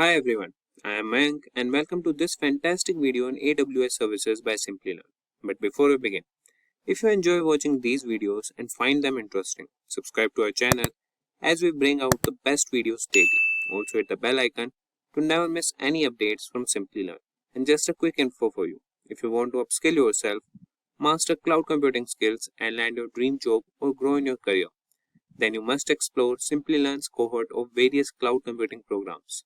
Hi everyone, I am Mayank and welcome to this fantastic video on AWS Services by Simplilearn. But before we begin, if you enjoy watching these videos and find them interesting, subscribe to our channel as we bring out the best videos daily. Also hit the bell icon to never miss any updates from Simplilearn. And just a quick info for you, if you want to upskill yourself, master cloud computing skills and land your dream job or grow in your career, then you must explore Simplilearn's cohort of various cloud computing programs.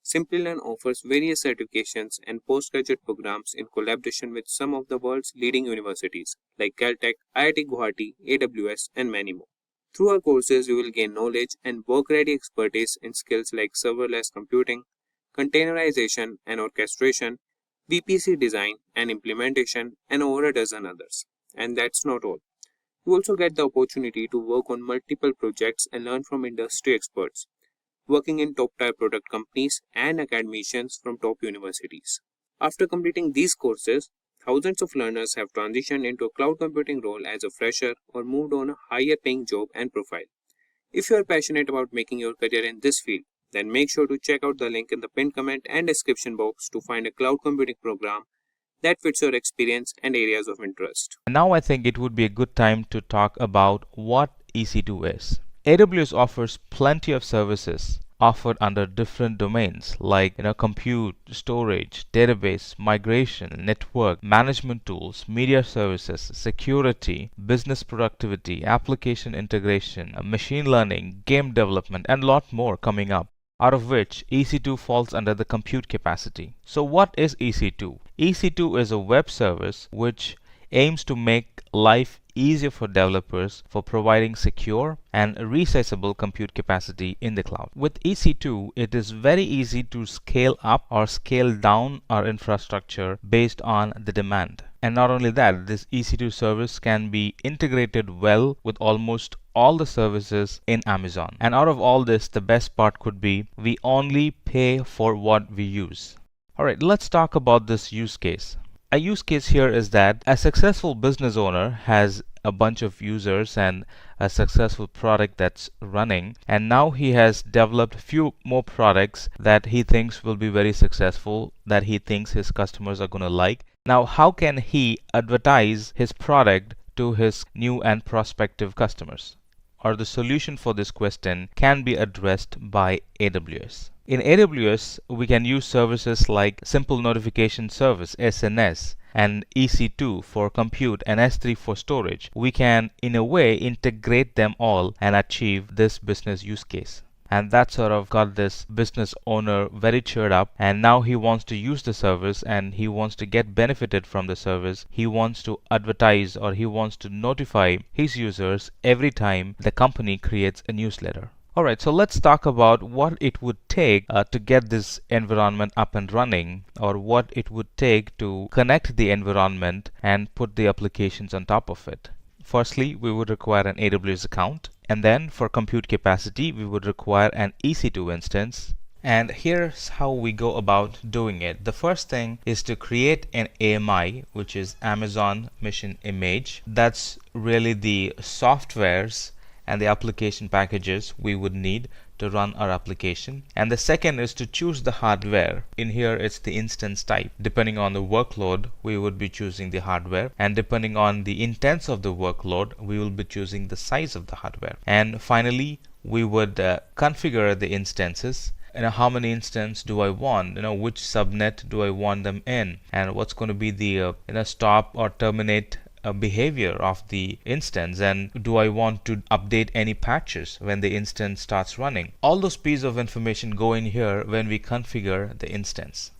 Simplilearn offers various certifications and postgraduate programs in collaboration with some of the world's leading universities like Caltech, IIT Guwahati, AWS, and many more. Through our courses, you will gain knowledge and work-ready expertise in skills like serverless computing, containerization and orchestration, VPC design and implementation, and over a dozen others. And that's not all. You also get the opportunity to work on multiple projects and learn from industry experts working in top-tier product companies and academicians from top universities. After completing these courses, thousands of learners have transitioned into a cloud computing role as a fresher or moved on a higher-paying job and profile. If you are passionate about making your career in this field, then make sure to check out the link in the pinned comment and description box to find a cloud computing program that fits your experience and areas of interest. Now I think it would be a good time to talk about what EC2 is. AWS offers plenty of services offered under different domains like compute, storage, database, migration, network, management tools, media services, security, business productivity, application integration, machine learning, game development, and a lot more coming up, out of which EC2 falls under the compute capacity. So what is EC2? EC2 is a web service which aims to make life easier for developers for providing secure and resizable compute capacity in the cloud. With EC2, it is very easy to scale up or scale down our infrastructure based on the demand. And not only that, this EC2 service can be integrated well with almost all the services in Amazon. And out of all this, the best part could be we only pay for what we use. Alright, let's talk about this use case. A use case here is that a successful business owner has a bunch of users and a successful product that's running, and now he has developed few more products that he thinks will be very successful, that he thinks his customers are going to like. Now how can he advertise his product to his new and prospective customers? Or the solution for this question can be addressed by AWS. In AWS, we can use services like Simple Notification Service, SNS, and EC2 for compute and S3 for storage. We can, in a way, integrate them all and achieve this business use case. And that sort of got this business owner very cheered up, and now he wants to use the service and he wants to get benefited from the service. He wants to advertise or he wants to notify his users every time the company creates a newsletter. Alright, so let's talk about what it would take to get this environment up and running, or what it would take to connect the environment and put the applications on top of it. Firstly, we would require an AWS account, and then for compute capacity, we would require an EC2 instance. And here's how we go about doing it. The first thing is to create an AMI, which is Amazon Mission Image. That's really the softwares and the application packages we would need to run our application. And the second is to choose the hardware. In here it's the instance type. Depending on the workload, we would be choosing the hardware, and depending on the intents of the workload, we will be choosing the size of the hardware. And finally, we would configure the instances. How many instances do I want? Which subnet do I want them in? And what's going to be the stop or terminate behavior of the instance, and do I want to update any patches when the instance starts running? All those pieces of information go in here when we configure the instance.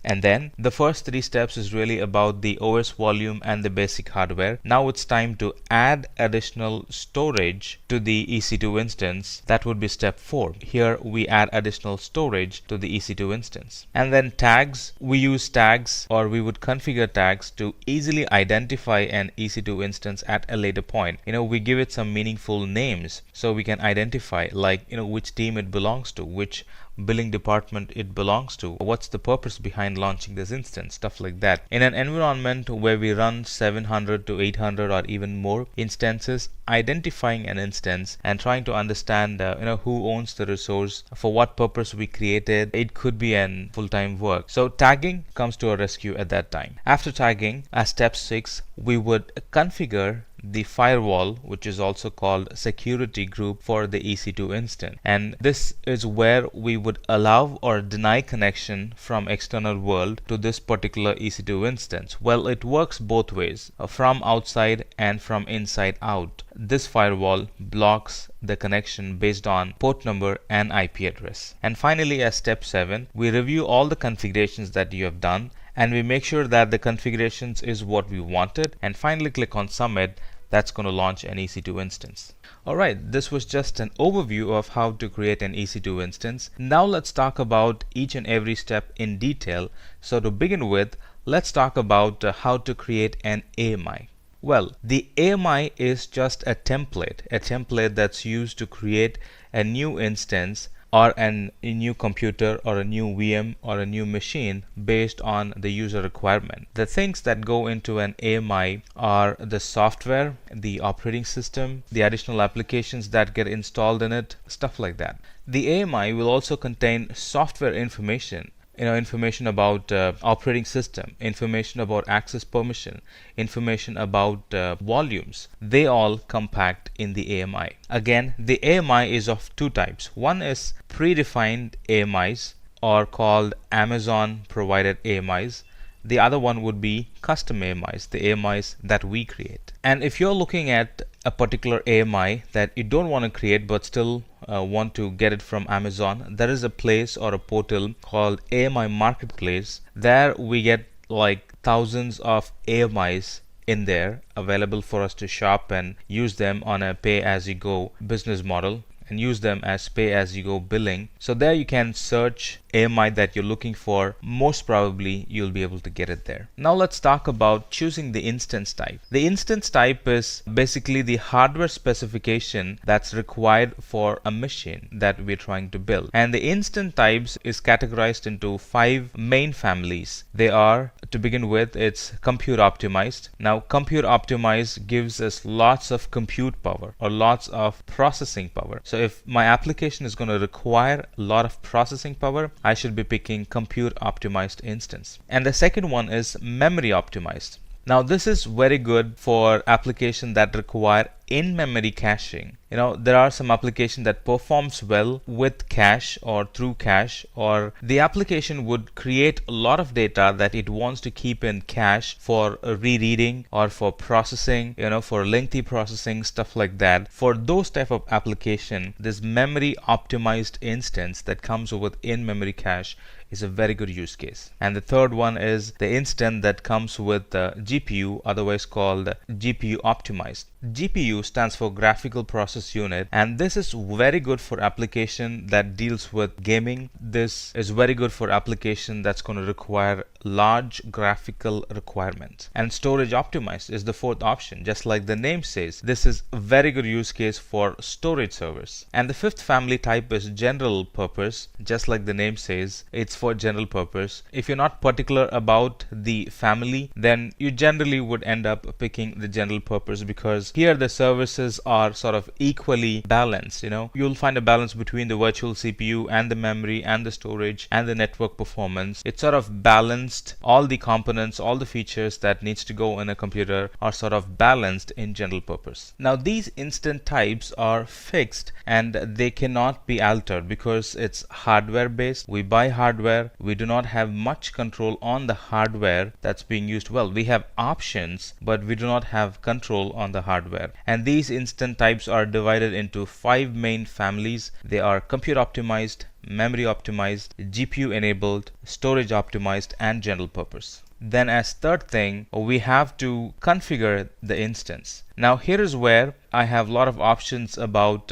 And then the first three steps is really about the OS volume and the basic hardware. Now it's time to add additional storage to the EC2 instance. That would be step 4. Here we add additional storage to the EC2 instance. And then tags, we use tags, or we would configure tags to easily identify an EC2 instance at a later point. We give it some meaningful names so we can identify, like which team it belongs to, which billing department it belongs to, what's the purpose behind launching this instance, stuff like that. In an environment where we run 700 to 800 or even more instances, identifying an instance and trying to understand who owns the resource, for what purpose we created, it could be an full-time work. So tagging comes to our rescue at that time. After tagging, as step 6, we would configure the firewall, which is also called security group, for the EC2 instance, and this is where we would allow or deny connection from external world to this particular EC2 instance. Well, it works both ways, from outside and from inside out. This firewall blocks the connection based on port number and IP address. And finally, as step 7, we review all the configurations that you have done, and we make sure that the configurations is what we wanted, and finally click on submit. That's going to launch an EC2 instance. Alright, this was just an overview of how to create an EC2 instance. Now let's talk about each and every step in detail. So to begin with, let's talk about how to create an AMI. Well, the AMI is just a template that's used to create a new instance or a new computer or a new VM or a new machine based on the user requirement. The things that go into an AMI are the software, the operating system, the additional applications that get installed in it, stuff like that. The AMI will also contain software information, information about operating system, information about access permission, information about volumes. They all compact in the AMI. Again, the AMI is of two types. One is predefined AMIs, or called Amazon provided AMIs. The other one would be custom AMIs, the AMIs that we create. And if you're looking at a particular AMI that you don't want to create but still want to get it from Amazon, there is a place or a portal called AMI Marketplace. There we get like thousands of AMIs in there available for us to shop and use them on a pay-as-you-go business model, and use them as pay-as-you-go billing. So there you can search AMI that you're looking for. Most probably you'll be able to get it there. Now let's talk about choosing the instance type. The instance type is basically the hardware specification that's required for a machine that we're trying to build. And the instance types is categorized into 5 main families. They are, to begin with, it's compute optimized. Now compute optimized gives us lots of compute power or lots of processing power. So if my application is going to require a lot of processing power, I should be picking compute optimized instance. And the second one is memory optimized. Now this is very good for applications that require in-memory caching. There are some applications that performs well with cache or through cache, or the application would create a lot of data that it wants to keep in cache for rereading or for processing, for lengthy processing, stuff like that. For those type of application, this memory optimized instance that comes with in-memory cache is a very good use case. And the third one is the instance that comes with GPU, otherwise called GPU optimized. GPU stands for graphical process unit, and this is very good for application that deals with gaming. This is very good for application that's going to require large graphical requirements. And storage optimized is the fourth option. Just like the name says, this is a very good use case for storage servers. And the fifth family type is general purpose. Just like the name says, it's for general purpose. If you're not particular about the family, then you generally would end up picking the general purpose, because here the services are sort of equally balanced. You'll find a balance between the virtual CPU and the memory and the storage and the network performance. It's sort of balanced. All the components, all the features that needs to go in a computer are sort of balanced in general purpose. Now these instant types are fixed and they cannot be altered because it's hardware based. We buy hardware. We do not have much control on the hardware that's being used. Well, we have options, but we do not have control on the hardware. And these instant types are divided into 5 main families. They are compute optimized, memory optimized, GPU enabled, storage optimized, and general purpose. Then as third thing, we have to configure the instance. Now here is where I have a lot of options about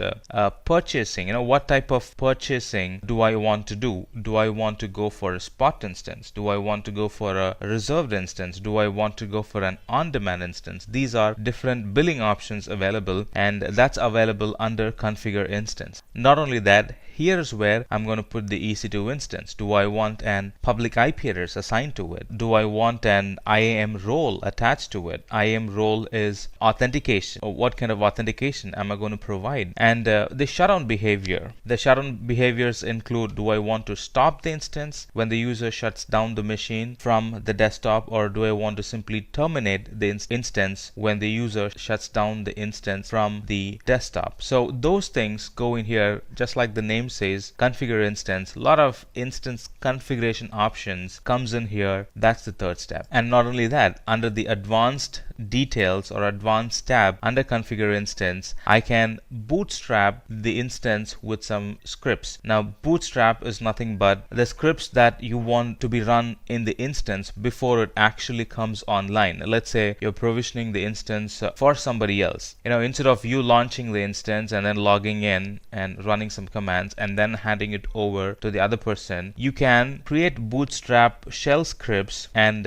purchasing. What type of purchasing do I want to do? Do I want to go for a spot instance? Do I want to go for a reserved instance? Do I want to go for an on-demand instance? These are different billing options available, and that's available under configure instance. Not only that, here's where I'm going to put the EC2 instance. Do I want an public IP address assigned to it? Do I want an IAM role attached to it? IAM role is authentication. Or what kind of authentication am I going to provide? And the shutdown behavior. The shutdown behaviors include, do I want to stop the instance when the user shuts down the machine from the desktop, or do I want to simply terminate the instance when the user shuts down the instance from the desktop? So those things go in here, just like the name says, configure instance. A lot of instance configuration options comes in here. That's the third step. And not only that, under the advanced details or advanced tab under configure instance, I can bootstrap the instance with some scripts. Now bootstrap is nothing but the scripts that you want to be run in the instance before it actually comes online. Let's say you're provisioning the instance for somebody else. Instead of you launching the instance and then logging in and running some commands and then handing it over to the other person, you can create bootstrap shell scripts and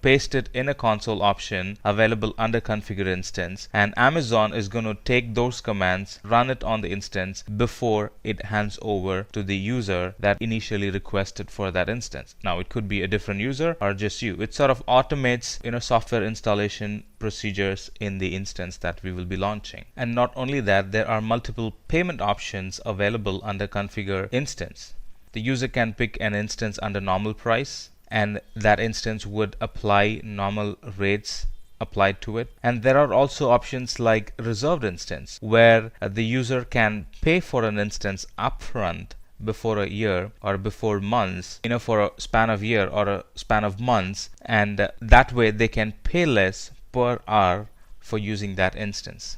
paste it in a console option available under configure instance, and Amazon is going to take those commands, run it on the instance before it hands over to the user that initially requested for that instance. Now it could be a different user or just you. It sort of automates software installation procedures in the instance that we will be launching. And not only that, there are multiple payment options available under configure instance. The user can pick an instance under normal price, and that instance would apply normal rates applied to it. And there are also options like reserved instance, where the user can pay for an instance upfront before a year or before months, for a span of year or a span of months, and that way they can pay less per hour for using that instance.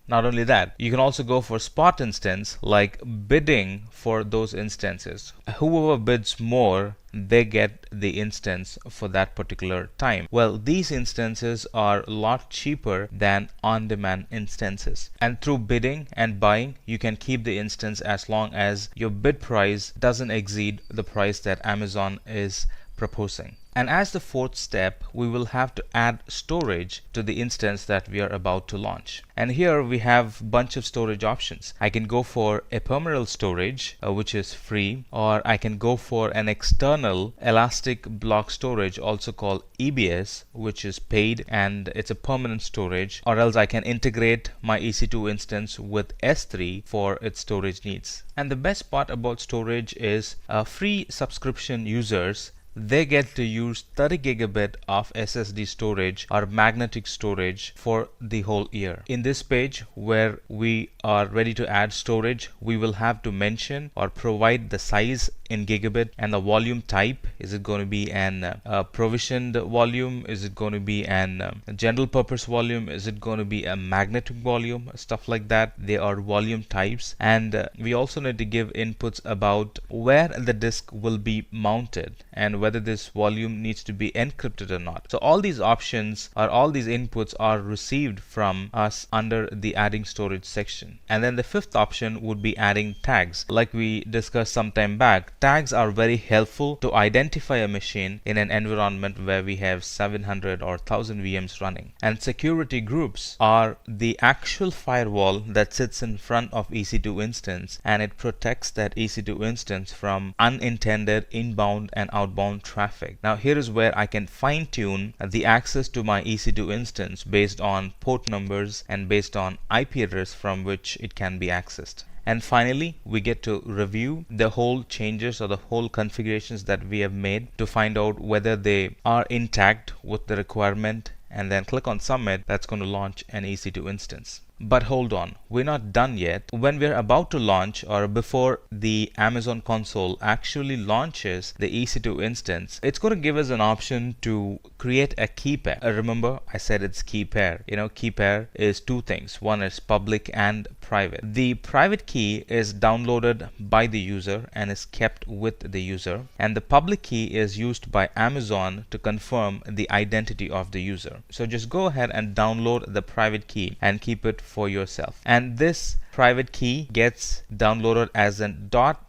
Not only that, you can also go for spot instance, like bidding for those instances. Whoever bids more, they get the instance for that particular time. Well, these instances are a lot cheaper than on-demand instances. And through bidding and buying, you can keep the instance as long as your bid price doesn't exceed the price that Amazon is proposing. And as the fourth step, we will have to add storage to the instance that we are about to launch. And here we have a bunch of storage options. I can go for ephemeral storage, which is free, or I can go for an external elastic block storage, also called EBS, which is paid and it's a permanent storage, or else I can integrate my EC2 instance with S3 for its storage needs. And the best part about storage is free subscription users, they get to use 30 gigabit of SSD storage or magnetic storage for the whole year. In this page where we are ready to add storage, we will have to mention or provide the size in gigabit and the volume type. Is it going to be an provisioned volume? Is it going to be an general purpose volume? Is it going to be a magnetic volume? Stuff like that. They are volume types. And we also need to give inputs about where the disk will be mounted and whether this volume needs to be encrypted or not. So all these options or all these inputs are received from us under the adding storage section. And then the fifth option would be adding tags. Like we discussed some time back, tags are very helpful to identify a machine in an environment where we have 700 or 1000 VMs running. And security groups are the actual firewall that sits in front of EC2 instance, and it protects that EC2 instance from unintended inbound and outbound traffic. Now here is where I can fine tune the access to my EC2 instance based on port numbers and based on IP address from which it can be accessed. And finally, we get to review the whole changes or the whole configurations that we have made to find out whether they are intact with the requirement, and then click on submit. That's going to launch an EC2 instance. But hold on, we're not done yet. When we're about to launch, or before the Amazon console actually launches the EC2 instance, it's going to give us an option to create a key pair. Remember, I said it's key pair. Key pair is two things. One is public and private. The private key is downloaded by the user and is kept with the user, and the public key is used by Amazon to confirm the identity of the user. So just go ahead and download the private key and keep it for yourself. And this private key gets downloaded as a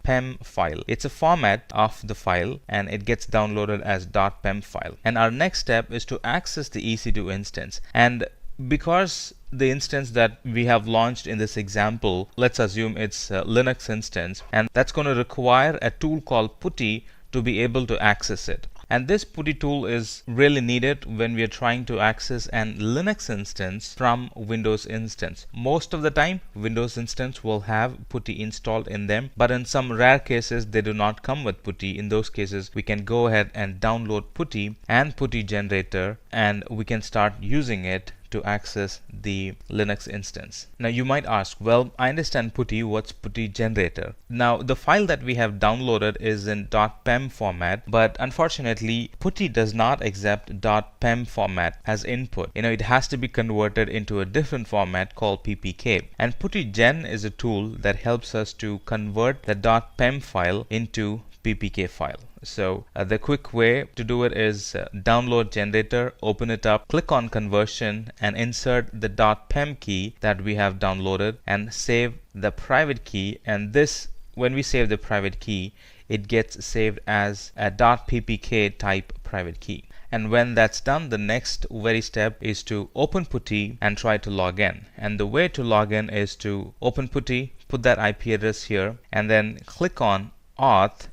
.pem file. It's a format of the file and it gets downloaded as .pem file. And our next step is to access the EC2 instance. And because the instance that we have launched in this example, let's assume it's a Linux instance, and that's going to require a tool called PuTTY to be able to access it. And this PuTTY tool is really needed when we are trying to access an Linux instance from Windows instance. Most of the time, Windows instance will have PuTTY installed in them, but in some rare cases, they do not come with PuTTY. In those cases, we can go ahead and download PuTTY and PuTTY generator, and we can start using it to access the Linux instance. Now you might ask, well, I understand PuTTY, what's PuTTY generator? Now the file that we have downloaded is in .pem format, but unfortunately PuTTY does not accept .pem format as input. It has to be converted into a different format called PPK. And PuTTY gen is a tool that helps us to convert the .pem file into PPK file. So the quick way to do it is download generator, open it up, click on conversion and insert the .pem key that we have downloaded and save the private key. And this, when we save the private key, it gets saved as a .ppk type private key. And when that's done, the next very step is to open PuTTY and try to log in. And the way to log in is to open PuTTY, put that IP address here, and then click on auth.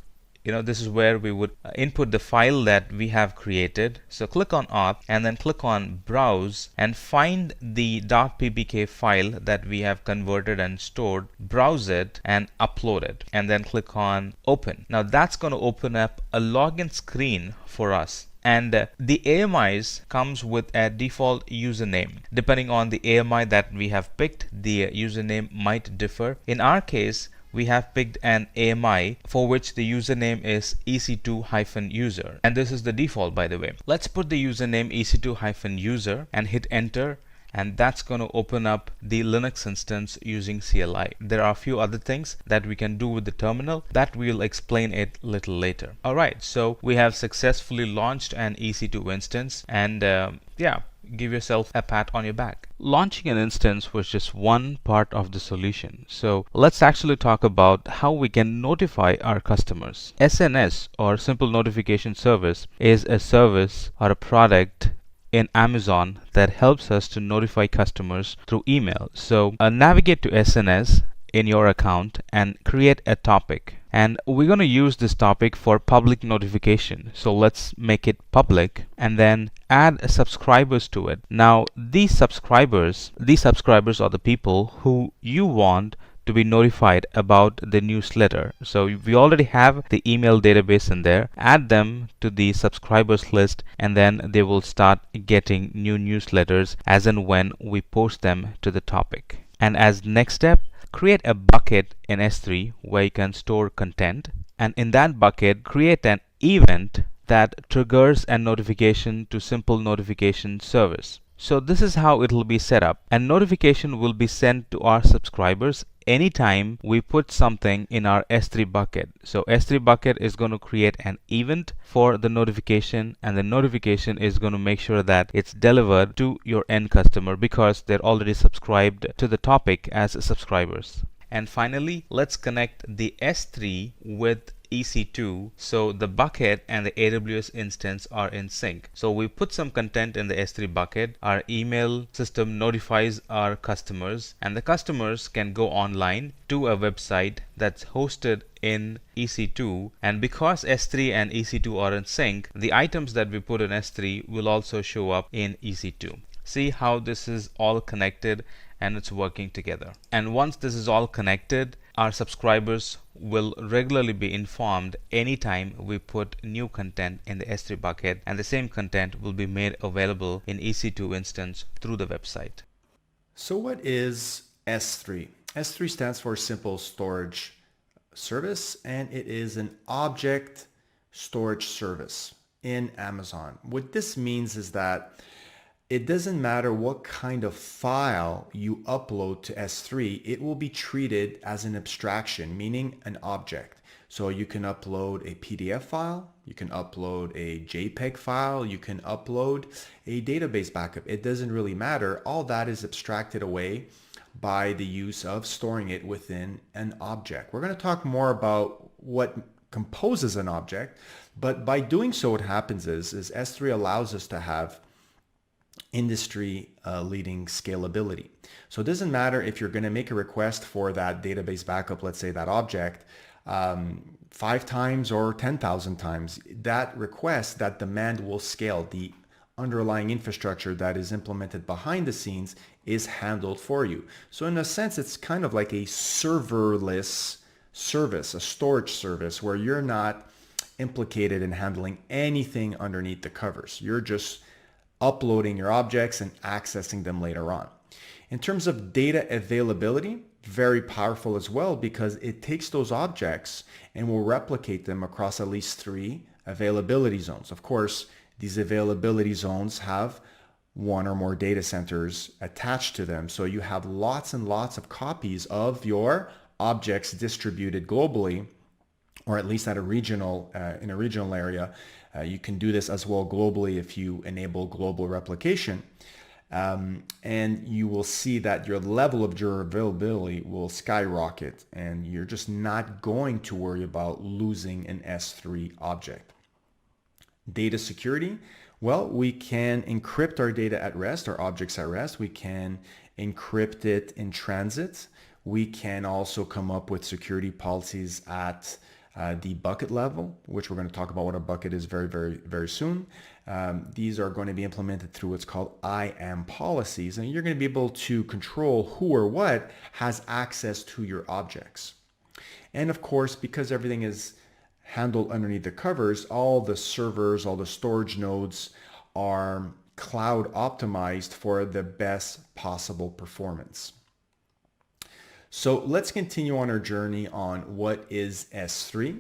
This is where we would input the file that we have created. So click on auth and then click on browse and find the .ppk file that we have converted and stored, browse it and upload it, and then click on open. Now that's going to open up a login screen for us. And the AMIs comes with a default username. Depending on the AMI that we have picked, the username might differ. In our case, we have picked an AMI for which the username is EC2-user, and this is the default, by the way. Let's put the username EC2-user and hit enter, and that's going to open up the Linux instance using CLI. There are a few other things that we can do with the terminal that we'll explain it a little later. Alright, so we have successfully launched an EC2 instance, and give yourself a pat on your back. Launching an instance was just one part of the solution. So let's actually talk about how we can notify our customers. SNS, or Simple Notification Service, is a service or a product in Amazon that helps us to notify customers through email. So navigate to SNS in your account and create a topic. And we're going to use this topic for public notification. So let's make it public and then add subscribers to it. Now these subscribers are the people who you want to be notified about the newsletter. So we already have the email database in there. Add them to the subscribers list and then they will start getting new newsletters as and when we post them to the topic. And as next step, create a bucket in S3 where you can store content, and in that bucket create an event that triggers a notification to Simple Notification Service. So this is how it will be set up. A notification will be sent to our subscribers anytime we put something in our S3 bucket. So S3 bucket is going to create an event for the notification, and the notification is going to make sure that it's delivered to your end customer because they're already subscribed to the topic as subscribers. And finally, let's connect the S3 with EC2 so the bucket and the AWS instance are in sync. So we put some content in the S3 bucket, our email system notifies our customers, and the customers can go online to a website that's hosted in EC2, and because S3 and EC2 are in sync, the items that we put in S3 will also show up in EC2. See how this is all connected and it's working together. And once this is all connected, our subscribers will regularly be informed anytime we put new content in the S3 bucket, and the same content will be made available in EC2 instance through the website. So what is S3? S3 stands for Simple Storage Service, and it is an object storage service in Amazon. What this means is that it doesn't matter what kind of file you upload to S3, it will be treated as an abstraction, meaning an object. So you can upload a PDF file, you can upload a JPEG file, you can upload a database backup. It doesn't really matter. All that is abstracted away by the use of storing it within an object. We're going to talk more about what composes an object, but by doing so, what happens is S3 allows us to have industry leading scalability. So it doesn't matter if you're going to make a request for that database backup, let's say that object, 5 times or 10,000 times. That request, that demand will scale. The underlying infrastructure that is implemented behind the scenes is handled for you. So in a sense, it's kind of like a serverless service, a storage service where you're not implicated in handling anything underneath the covers. You're just uploading your objects and accessing them later on. In terms of data availability, very powerful as well, because it takes those objects and will replicate them across at least 3 availability zones. Of course, these availability zones have 1 or more data centers attached to them. So you have lots and lots of copies of your objects distributed globally, or at least at a regional, in a regional area. You can do this as well globally if you enable global replication. And you will see that your level of durability will skyrocket, and you're just not going to worry about losing an S3 object. Data security. Well, we can encrypt our data at rest, our objects at rest. We can encrypt it in transit. We can also come up with security policies at the bucket level, which we're going to talk about what a bucket is very soon. These are going to be implemented through what's called IAM policies, and you're going to be able to control who or what has access to your objects. And of course, because everything is handled underneath the covers, all the servers, all the storage nodes are cloud optimized for the best possible performance. So let's continue on our journey on what is S3.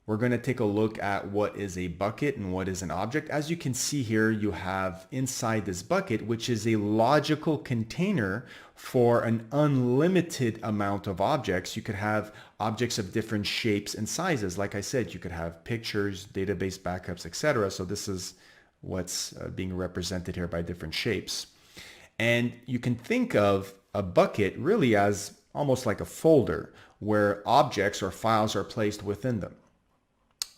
We're going to take a look at what is a bucket and what is an object. As you can see here, you have inside this bucket, which is a logical container for an unlimited amount of objects. You could have objects of different shapes and sizes. Like I said, you could have pictures, database backups, etc. So this is what's being represented here by different shapes. And you can think of a bucket really as almost like a folder where objects or files are placed within them.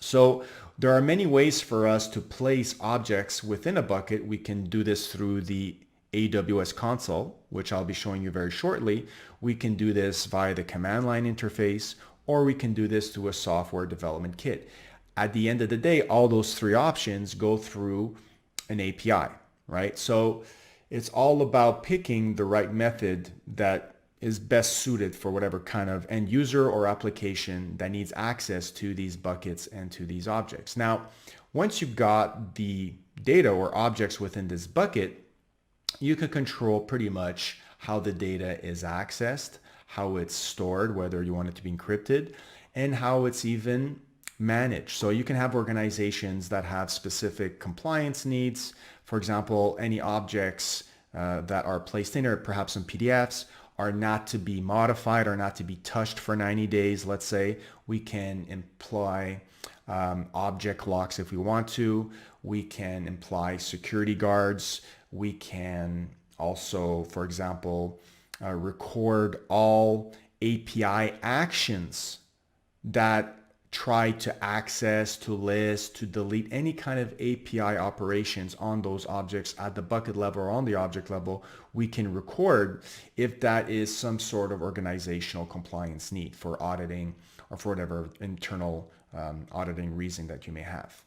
So there are many ways for us to place objects within a bucket. We can do this through the AWS console, which I'll be showing you very shortly. We can do this via the command line interface, or we can do this through a software development kit. At the end of the day, all those 3 options go through an API, right? So it's all about picking the right method that is best suited for whatever kind of end user or application that needs access to these buckets and to these objects. Now, once you've got the data or objects within this bucket, you can control pretty much how the data is accessed, how it's stored, whether you want it to be encrypted, and how it's even managed. So you can have organizations that have specific compliance needs. For example, any objects that are placed in there, perhaps some PDFs, are not to be modified or not to be touched for 90 days. Let's say we can employ object locks if we want to. We can imply security guards. We can also, for example, record all API actions that try to access, to list, to delete any kind of API operations on those objects at the bucket level or on the object level. We can record if that is some sort of organizational compliance need for auditing or for whatever internal auditing reason that you may have.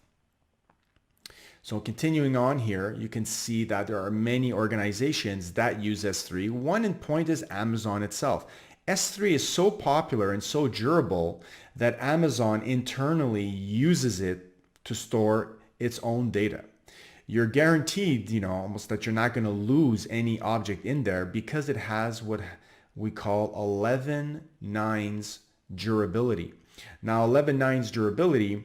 So continuing on here, you can see that there are many organizations that use S3. One in point is Amazon itself. S3 is so popular and so durable that Amazon internally uses it to store its own data. You're guaranteed, almost that you're not going to lose any object in there because it has what we call 11 nines durability. Now, 11 nines durability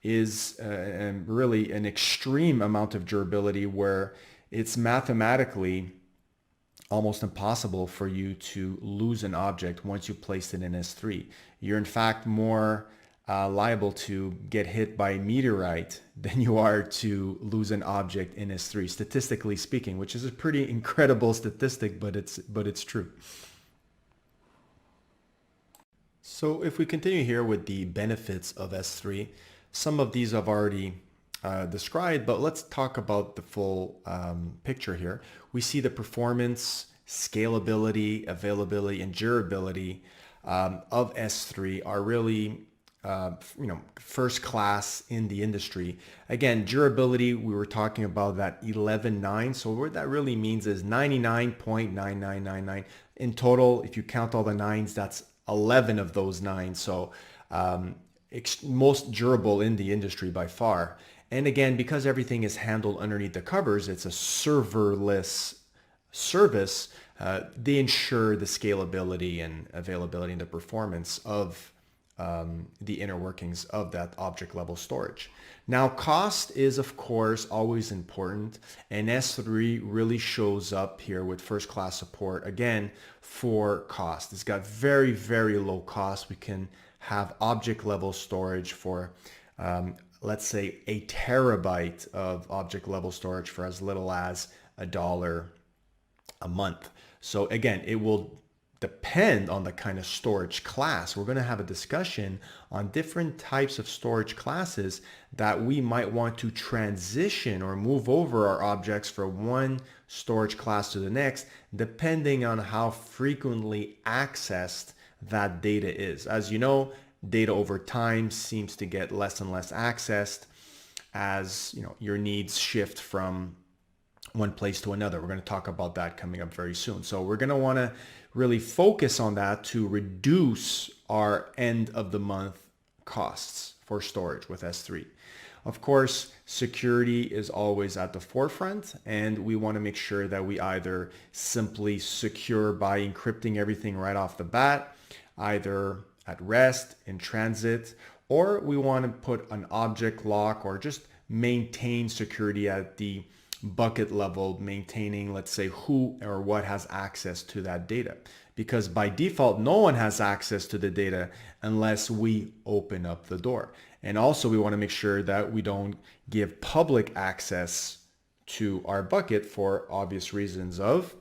is really an extreme amount of durability where it's mathematically almost impossible for you to lose an object once you place it in S3. You're in fact more liable to get hit by a meteorite than you are to lose an object in S3, statistically speaking, which is a pretty incredible statistic, but it's true. So if we continue here with the benefits of S3, some of these I've already described, but let's talk about the full picture here. We see the performance, scalability, availability, and durability of S3 are really first class in the industry. Again, durability, we were talking about that 11.9. So what that really means is 99.9999 in total. If you count all the nines, that's 11 of those nines. So most durable in the industry by far. And again, because everything is handled underneath the covers, it's a serverless service. They ensure the scalability and availability and the performance of the inner workings of that object level storage. Now, cost is of course always important, and S3 really shows up here with first class support again for cost. It's got very, very low cost. We can have object level storage for let's say a terabyte of object level storage for as little as $1 a month. So again, it will depend on the kind of storage class. We're going to have a discussion on different types of storage classes that we might want to transition or move over our objects from one storage class to the next, depending on how frequently accessed that data is. As you know, data over time seems to get less and less accessed as your needs shift from one place to another. We're going to talk about that coming up very soon. So we're going to want to really focus on that to reduce our end of the month costs for storage with S3. Of course, security is always at the forefront, and we want to make sure that we either simply secure by encrypting everything right off the bat, either at rest, in transit, or we want to put an object lock or just maintain security at the bucket level, maintaining, let's say, who or what has access to that data. Because by default, no one has access to the data unless we open up the door. And also we want to make sure that we don't give public access to our bucket for obvious reasons of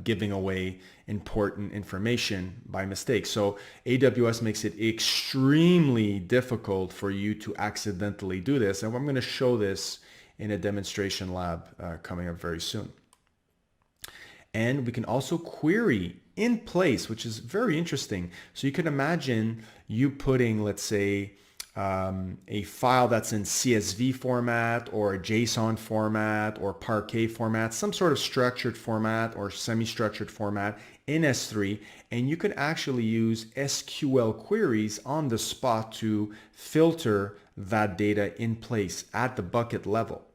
giving away important information by mistake. So AWS makes it extremely difficult for you to accidentally do this. And I'm going to show this in a demonstration lab coming up very soon. And we can also query in place, which is very interesting. So you can imagine you putting, let's say, a file that's in CSV format or a JSON format or Parquet format, some sort of structured format or semi-structured format in S3, and you could actually use SQL queries on the spot to filter that data in place at the bucket level.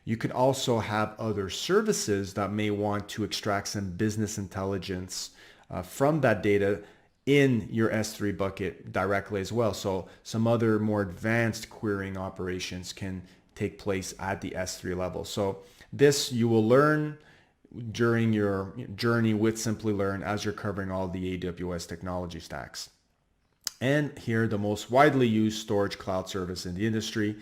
You could also have other services that may want to extract some business intelligence from that data in your S3 bucket directly as well. So some other more advanced querying operations can take place at the S3 level. So this you will learn during your journey with Simplilearn as you're covering all the AWS technology stacks. And here, the most widely used storage cloud service in the industry.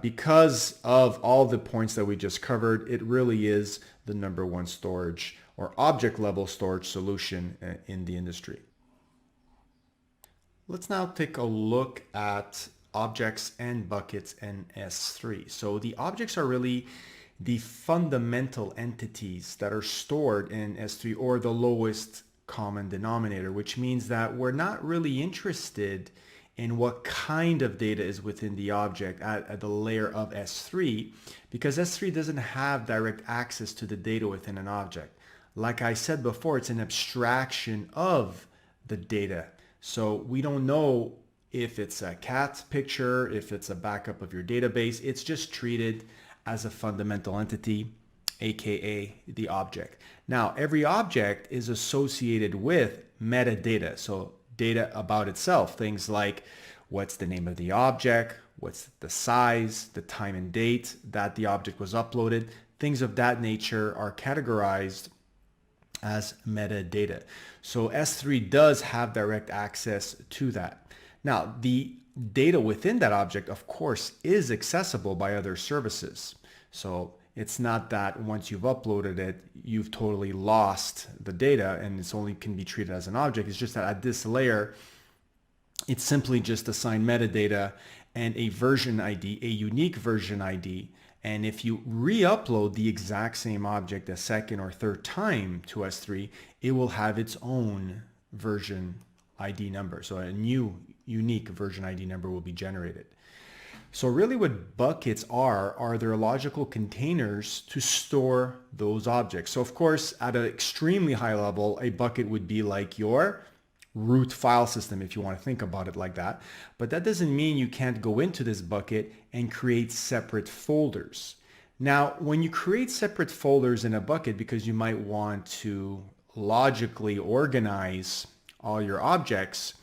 Because of all the points that we just covered, it really is the #1 storage or object level storage solution in the industry. Let's now take a look at objects and buckets in S3. So the objects are really the fundamental entities that are stored in S3, or the lowest common denominator, which means that we're not really interested in what kind of data is within the object at the layer of S3, because S3 doesn't have direct access to the data within an object. Like I said before, it's an abstraction of the data. So we don't know if it's a cat picture, if it's a backup of your database. It's just treated as a fundamental entity, aka the object. Now, every object is associated with metadata, so data about itself, things like what's the name of the object, what's the size, the time and date that the object was uploaded, things of that nature are categorized as metadata. So S3 does have direct access to that. Now, the data within that object, of course, is accessible by other services. So it's not that once you've uploaded it, you've totally lost the data and it's only can be treated as an object. It's just that at this layer, it's simply just assigned metadata and a version ID, a unique version ID. And if you re-upload the exact same object a second or third time to S3, it will have its own version ID number. So a new unique version ID number will be generated. So really what buckets are their logical containers to store those objects. So of course, at an extremely high level, a bucket would be like your root file system, if you want to think about it like that. But that doesn't mean you can't go into this bucket and create separate folders. Now, when you create separate folders in a bucket, because you might want to logically organize all your objects,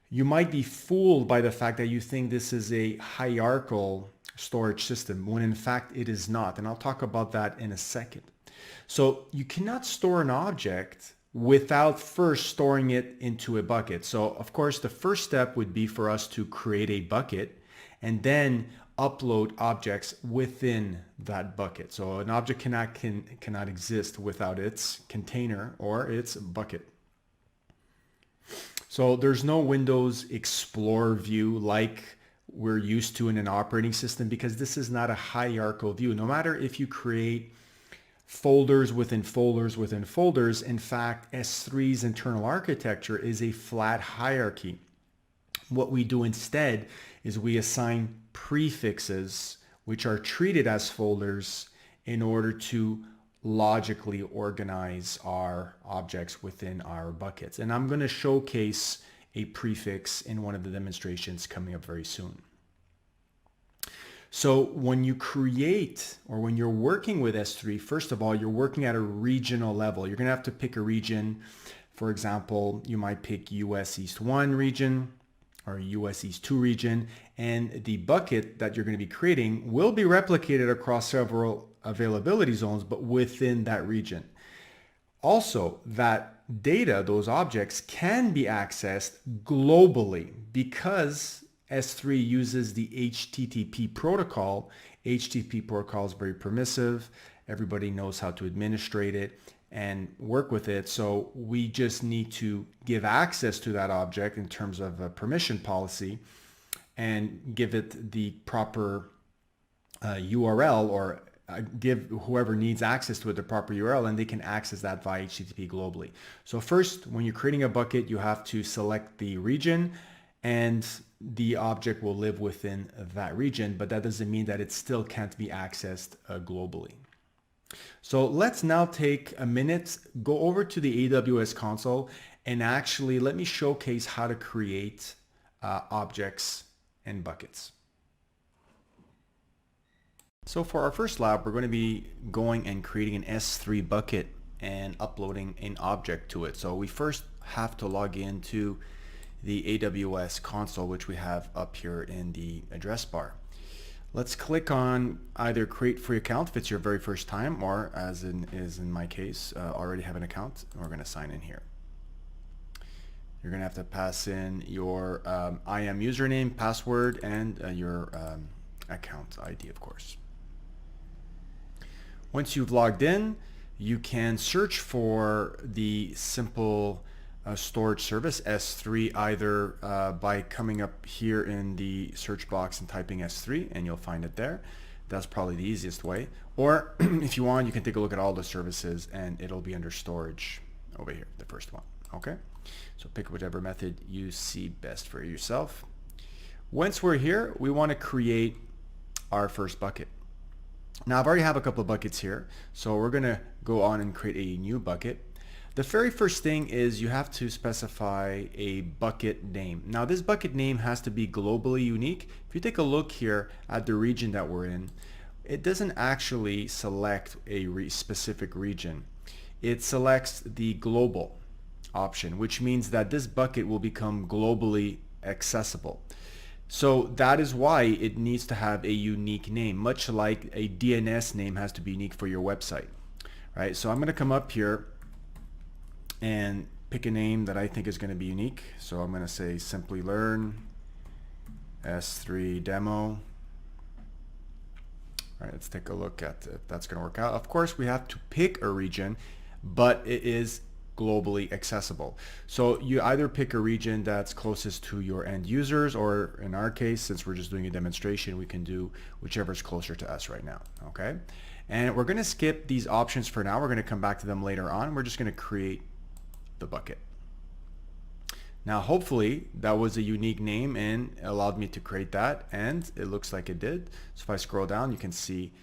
you might be fooled by the fact that you think this is a hierarchical storage system, when in fact it is not. And I'll talk about that in a second. So you cannot store an object without first storing it into a bucket. So of course, the first step would be for us to create a bucket and then upload objects within that bucket. So an object cannot exist without its container or its bucket. So there's no Windows Explorer view like we're used to in an operating system, because this is not a hierarchical view. No matter if you create folders within folders within folders, in fact, S3's internal architecture is a flat hierarchy. What we do instead is we assign prefixes which are treated as folders in order to logically organize our objects within our buckets. And I'm going to showcase a prefix in one of the demonstrations coming up very soon. So when you create, or when you're working with S3, first of all, you're working at a regional level. You're going to have to pick a region. For example, you might pick US East 1 region or US East 2 region, and the bucket that you're going to be creating will be replicated across several availability zones, but within that region. Also, that data, those objects, can be accessed globally because S3 uses the HTTP protocol. HTTP protocol is very permissive. Everybody knows how to administrate it and work with it. So we just need to give access to that object in terms of a permission policy and give it the proper URL, or give whoever needs access to it the proper URL, and they can access that via HTTP globally. So first, when you're creating a bucket, you have to select the region, and the object will live within that region, but that doesn't mean that it still can't be accessed globally. So let's now take a minute, go over to the AWS console, and actually let me showcase how to create objects and buckets. So for our first lab, we're going to be going and creating an S3 bucket and uploading an object to it. So we first have to log into the AWS console, which we have up here in the address bar. Let's click on either create free account if it's your very first time, or as is in my case, already have an account. We're going to sign in here. You're going to have to pass in your IAM username, password, and your account ID, of course. Once you've logged in, you can search for the simple storage service S3 either by coming up here in the search box and typing S3, and you'll find it there. That's probably the easiest way. Or if you want, you can take a look at all the services and it'll be under storage over here, the first one. Okay, so pick whichever method you see best for yourself. Once we're here, we want to create our first bucket. Now I've already have a couple of buckets here, so we're going to go on and create a new bucket. The very first thing is you have to specify a bucket name. Now this bucket name has to be globally unique. If you take a look here at the region that we're in, it doesn't actually select a specific region. It selects the global option, which means that this bucket will become globally accessible. So that is why it needs to have a unique name, much like a DNS name has to be unique for your website, right? So I'm going to come up here and pick a name that I think is going to be unique. So I'm going to say Simplilearn S3 demo. All right, let's take a look at if that's going to work out. Of course, we have to pick a region, but it is globally accessible. So you either pick a region that's closest to your end users, or in our case, since we're just doing a demonstration, we can do whichever is closer to us right now, okay? And we're going to skip these options for now. We're going to come back to them later on. We're just going to create the bucket. Now, hopefully that was a unique name and allowed me to create that, and it looks like it did. So if I scroll down, you can see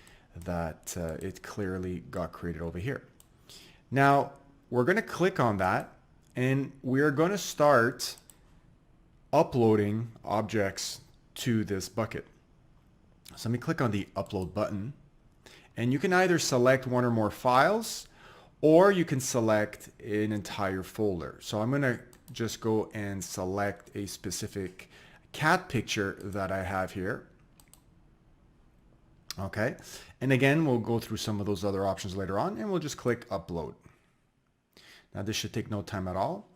that it clearly got created over here. Now, we're going to click on that, and we're going to start uploading objects to this bucket. So let me click on the upload button, and you can either select one or more files, or you can select an entire folder. So I'm going to just go and select a specific cat picture that I have here. Okay, and again, we'll go through some of those other options later on, and we'll just click upload. Now this should take no time at all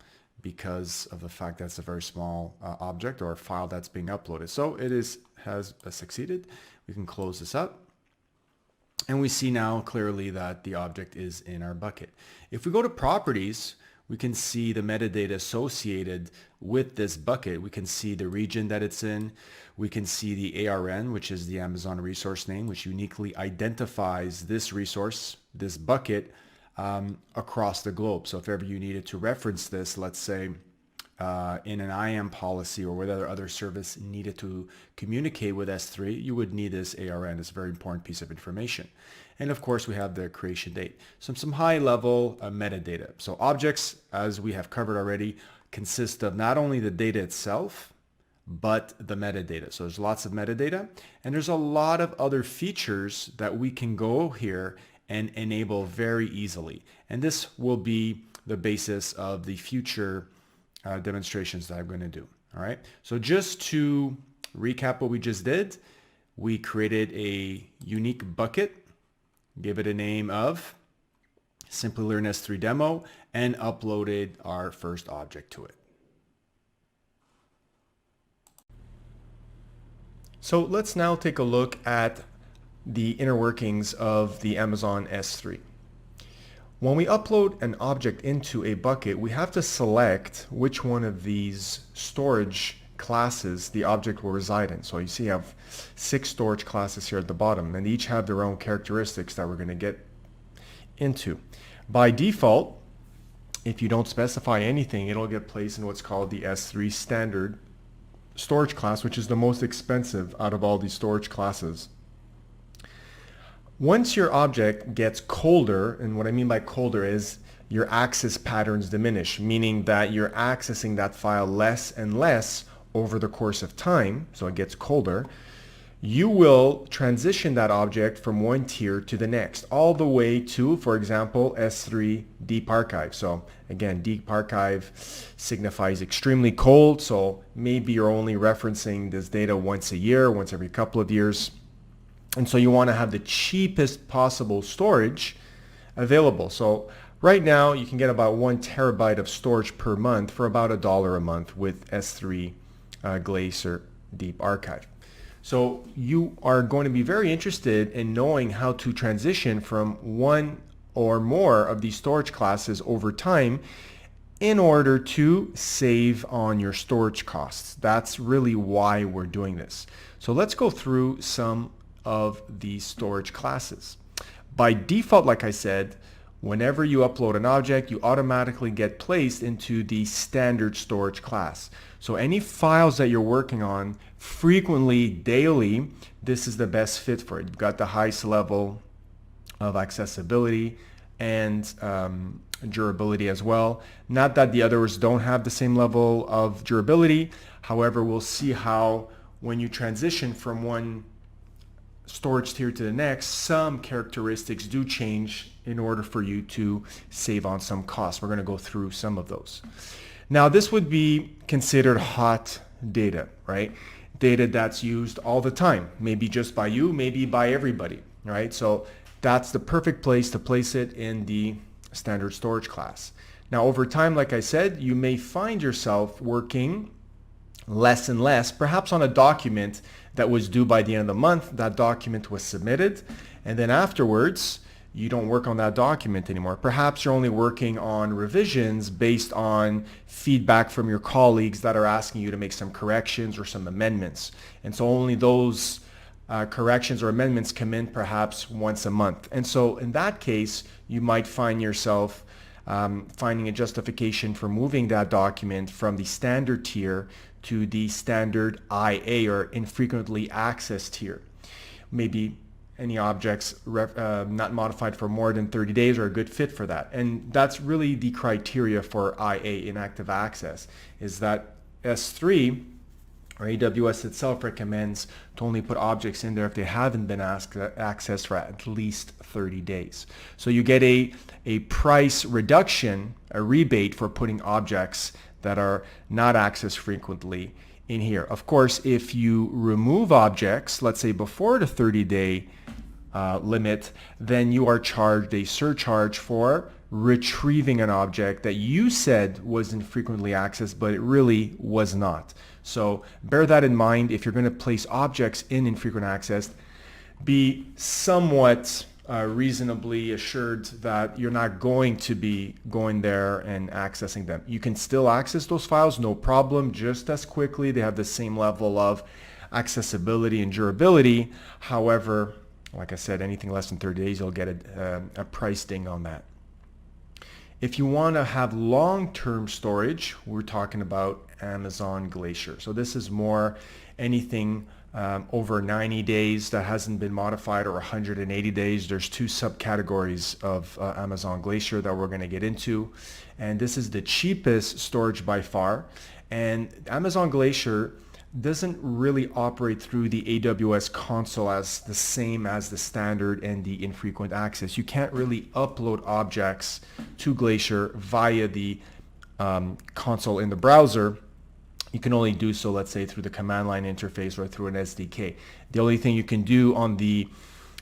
because of the fact that it's a very small object or file that's being uploaded. So it has succeeded. We can close this up. And we see now clearly that the object is in our bucket. If we go to properties, we can see the metadata associated with this bucket. We can see the region that it's in. We can see the ARN, which is the Amazon resource name, which uniquely identifies this resource, this bucket, across the globe. So if ever you needed to reference this, let's say in an IAM policy or whatever other service needed to communicate with S3, you would need this ARN. It's a very important piece of information. And of course, we have the creation date. Some high level metadata. So objects, as we have covered already, consist of not only the data itself, but the metadata. So there's lots of metadata, and there's a lot of other features that we can go here and enable very easily. And this will be the basis of the future demonstrations that I'm going to do. All right. So just to recap what we just did, we created a unique bucket, gave it a name of Simplilearn S3 demo, and uploaded our first object to it. So let's now take a look at the inner workings of the Amazon S3. When we upload an object into a bucket, we have to select which one of these storage classes the object will reside in. So you see I have 6 storage classes here at the bottom, and each have their own characteristics that we're going to get into. By default, if you don't specify anything, it'll get placed in what's called the S3 standard storage class, which is the most expensive out of all these storage classes. Once your object gets colder, and what I mean by colder is your access patterns diminish, meaning that you're accessing that file less and less over the course of time, so it gets colder, you will transition that object from one tier to the next, all the way to, for example, S3 Deep Archive. So again, Deep Archive signifies extremely cold, so maybe you're only referencing this data once a year, once every couple of years. And so you want to have the cheapest possible storage available. So right now you can get about 1 terabyte of storage per month for about $1 a month with S3 Glacier Deep Archive. So you are going to be very interested in knowing how to transition from one or more of these storage classes over time in order to save on your storage costs. That's really why we're doing this. So let's go through some of these storage classes. By default, like I said, whenever you upload an object, you automatically get placed into the standard storage class. So any files that you're working on frequently, daily, this is the best fit for it. You've got the highest level of accessibility and durability as well. Not that the others don't have the same level of durability. However, we'll see how when you transition from one storage tier to the next, some characteristics do change in order for you to save on some costs. We're going to go through some of those. Now, this would be considered hot data, right? data that's used all the time, maybe just by you, maybe by everybody, right? So that's the perfect place to place it in the standard storage class. Now, over time, like I said, you may find yourself working less and less, perhaps on a document that was due by the end of the month. That document was submitted, and then afterwards, you don't work on that document anymore. Perhaps you're only working on revisions based on feedback from your colleagues that are asking you to make some corrections or some amendments. And so only those corrections or amendments come in perhaps once a month. And so in that case, you might find yourself finding a justification for moving that document from the standard tier to the standard IA or infrequently accessed tier. Maybe any objects not modified for more than 30 days are a good fit for that. And that's really the criteria for IA, inactive access, is that S3 or AWS itself recommends to only put objects in there if they haven't been accessed for at least 30 days. So you get a price reduction, a rebate for putting objects that are not accessed frequently in here. Of course, if you remove objects, let's say before the 30-day limit, then you are charged a surcharge for retrieving an object that you said was infrequently accessed, but it really was not. So bear that in mind. If you're going to place objects in infrequent access, be somewhat reasonably assured that you're not going to be going there and accessing them. You can still access those files, no problem, just as quickly. They have the same level of accessibility and durability. However, like I said, anything less than 30 days, you'll get a price ding on that. If you want to have long-term storage, we're talking about Amazon Glacier. So this is more anything over 90 days that hasn't been modified, or 180 days. There's two subcategories of Amazon Glacier that we're going to get into. And this is the cheapest storage by far. And Amazon Glacier doesn't really operate through the AWS console as the same as the standard and the infrequent access. You can't really upload objects to Glacier via the console in the browser. You can only do so, let's say, through the command line interface or through an SDK. The only thing you can do on the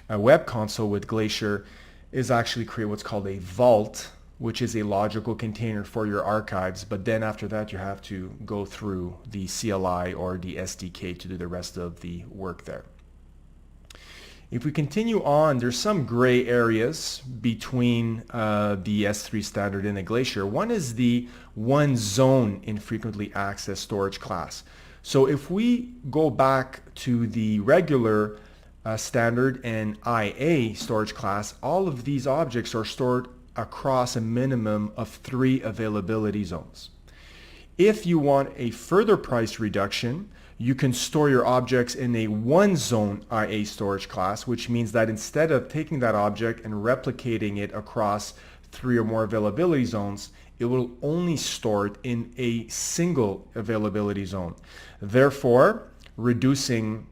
web console with Glacier is actually create what's called a vault, which is a logical container for your archives. But then after that, you have to go through the CLI or the SDK to do the rest of the work there. If we continue on, there's some gray areas between the S3 standard and the Glacier. One is the one zone infrequently accessed storage class. So if we go back to the regular standard and IA storage class, all of these objects are stored across a minimum of 3 availability zones. If you want a further price reduction, you can store your objects in a one zone IA storage class, which means that instead of taking that object and replicating it across 3 or more availability zones, it will only store it in a single availability zone, therefore reducing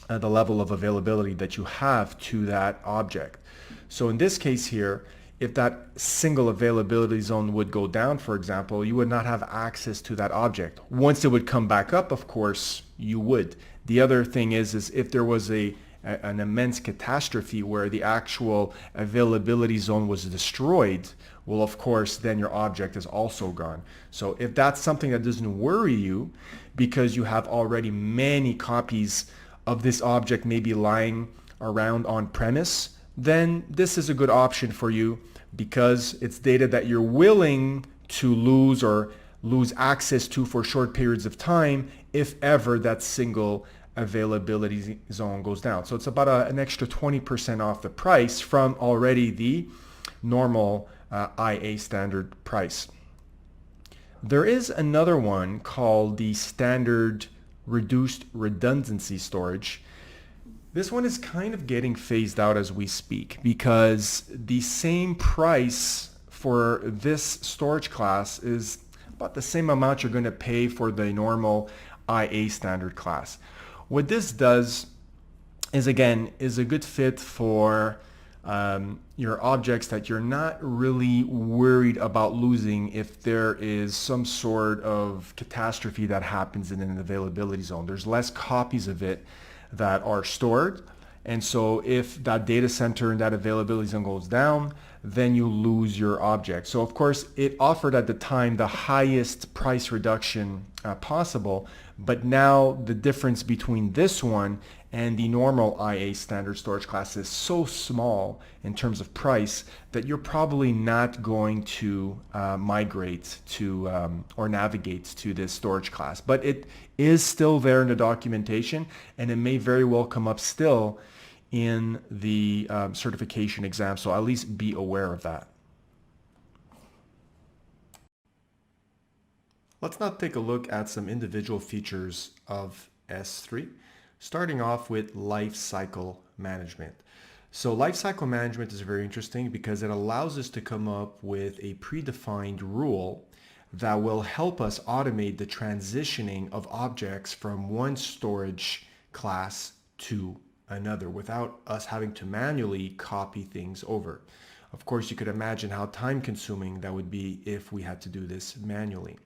the level of availability that you have to that object. So in this case here, if that single availability zone would go down, for example, you would not have access to that object. Once it would come back up, of course, you would. The other thing is if there was an immense catastrophe where the actual availability zone was destroyed, well, of course, then your object is also gone. So if that's something that doesn't worry you because you have already many copies of this object maybe lying around on premise, then this is a good option for you because it's data that you're willing to lose or lose access to for short periods of time if ever that single availability zone goes down. So it's about an extra 20% off the price from already the normal IA standard price. There is another one called the standard reduced redundancy storage. This one is kind of getting phased out as we speak because the same price for this storage class is about the same amount you're going to pay for the normal IA standard class. What this does is, again, is a good fit for your objects that you're not really worried about losing if there is some sort of catastrophe that happens in an availability zone. There's less copies of it that are stored. And so if that data center and that availability zone goes down, then you lose your object. So of course, it offered at the time the highest price reduction possible, but now the difference between this one and the normal IA standard storage class is so small in terms of price that you're probably not going to migrate to or navigate to this storage class. But it is still there in the documentation, and it may very well come up still in the certification exam, so at least be aware of that. Let's now take a look at some individual features of S3, starting off with lifecycle management. So lifecycle management is very interesting because it allows us to come up with a predefined rule that will help us automate the transitioning of objects from one storage class to another without us having to manually copy things over. Of course, you could imagine how time consuming that would be if we had to do this manually.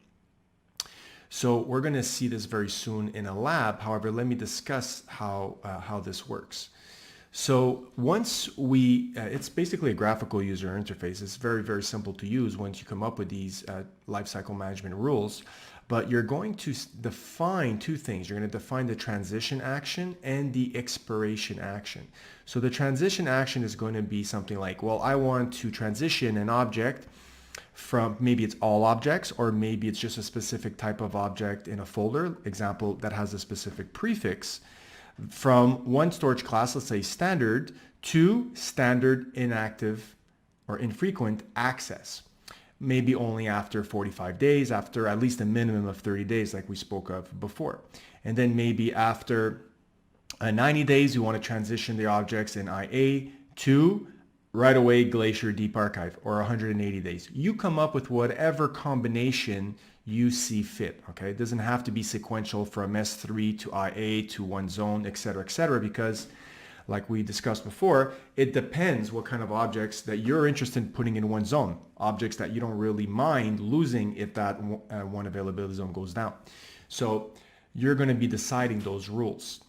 So we're going to see this very soon in a lab. However, let me discuss how this works. So once it's basically a graphical user interface. It's very, very simple to use once you come up with these lifecycle management rules. But you're going to define two things. You're going to define the transition action and the expiration action. So the transition action is going to be something like, well, I want to transition an object from, maybe it's all objects, or maybe it's just a specific type of object in a folder, example, that has a specific prefix, from one storage class, let's say standard, to standard inactive or infrequent access. Maybe only after 45 days, after at least a minimum of 30 days, like we spoke of before. And then maybe after 90 days, you want to transition the objects in IA to right away Glacier Deep Archive, or 180 days. You come up with whatever combination you see fit. Okay, it doesn't have to be sequential from S3 to IA to one zone, etc., because like we discussed before, it depends what kind of objects that you're interested in putting in one zone, objects that you don't really mind losing if that one availability zone goes down. So you're going to be deciding those rules.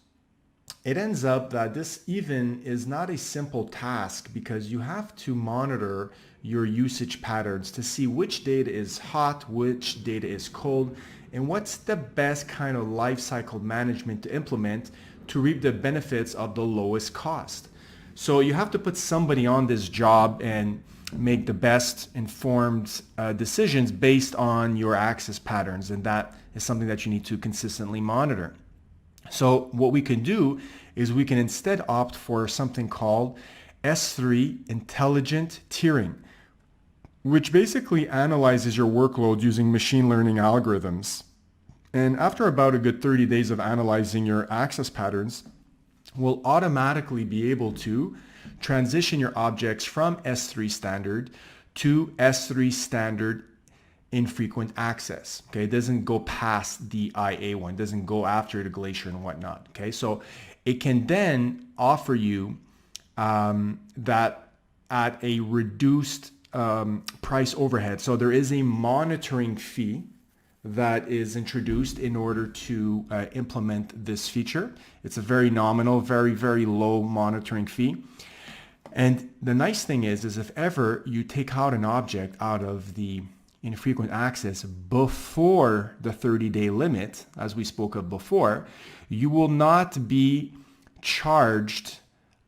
It ends up that this even is not a simple task because you have to monitor your usage patterns to see which data is hot, which data is cold, and what's the best kind of lifecycle management to implement to reap the benefits of the lowest cost. So you have to put somebody on this job and make the best informed decisions based on your access patterns, and that is something that you need to consistently monitor. So what we can do is we can instead opt for something called S3 intelligent tiering, which basically analyzes your workload using machine learning algorithms. And after about a good 30 days of analyzing your access patterns, we'll automatically be able to transition your objects from S3 standard to S3 standard infrequent access. Okay, it doesn't go past the IA one, it doesn't go after the Glacier and whatnot. Okay, so it can then offer you that at a reduced price overhead. So there is a monitoring fee that is introduced in order to implement this feature. It's a very nominal, very, very low monitoring fee. And the nice thing is if ever you take out an object out of the infrequent access before the 30-day limit, as we spoke of before, you will not be charged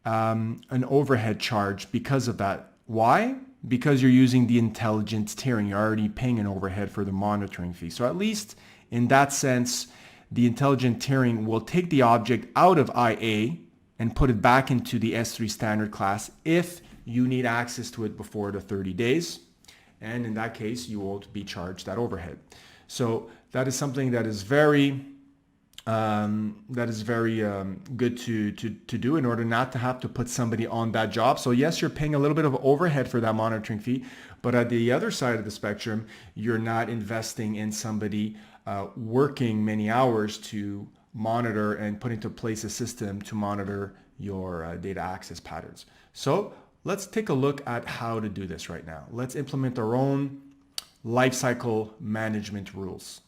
an overhead charge because of that. Why? Because you're using the intelligent tiering. You're already paying an overhead for the monitoring fee. So at least in that sense, the intelligent tiering will take the object out of IA and put it back into the S3 standard class if you need access to it before the 30 days. And in that case, you won't be charged that overhead. So that is something that is very good to do in order not to have to put somebody on that job. So yes, you're paying a little bit of overhead for that monitoring fee, but at the other side of the spectrum, you're not investing in somebody working many hours to monitor and put into place a system to monitor your data access patterns. So let's take a look at how to do this right now. Let's implement our own lifecycle management rules.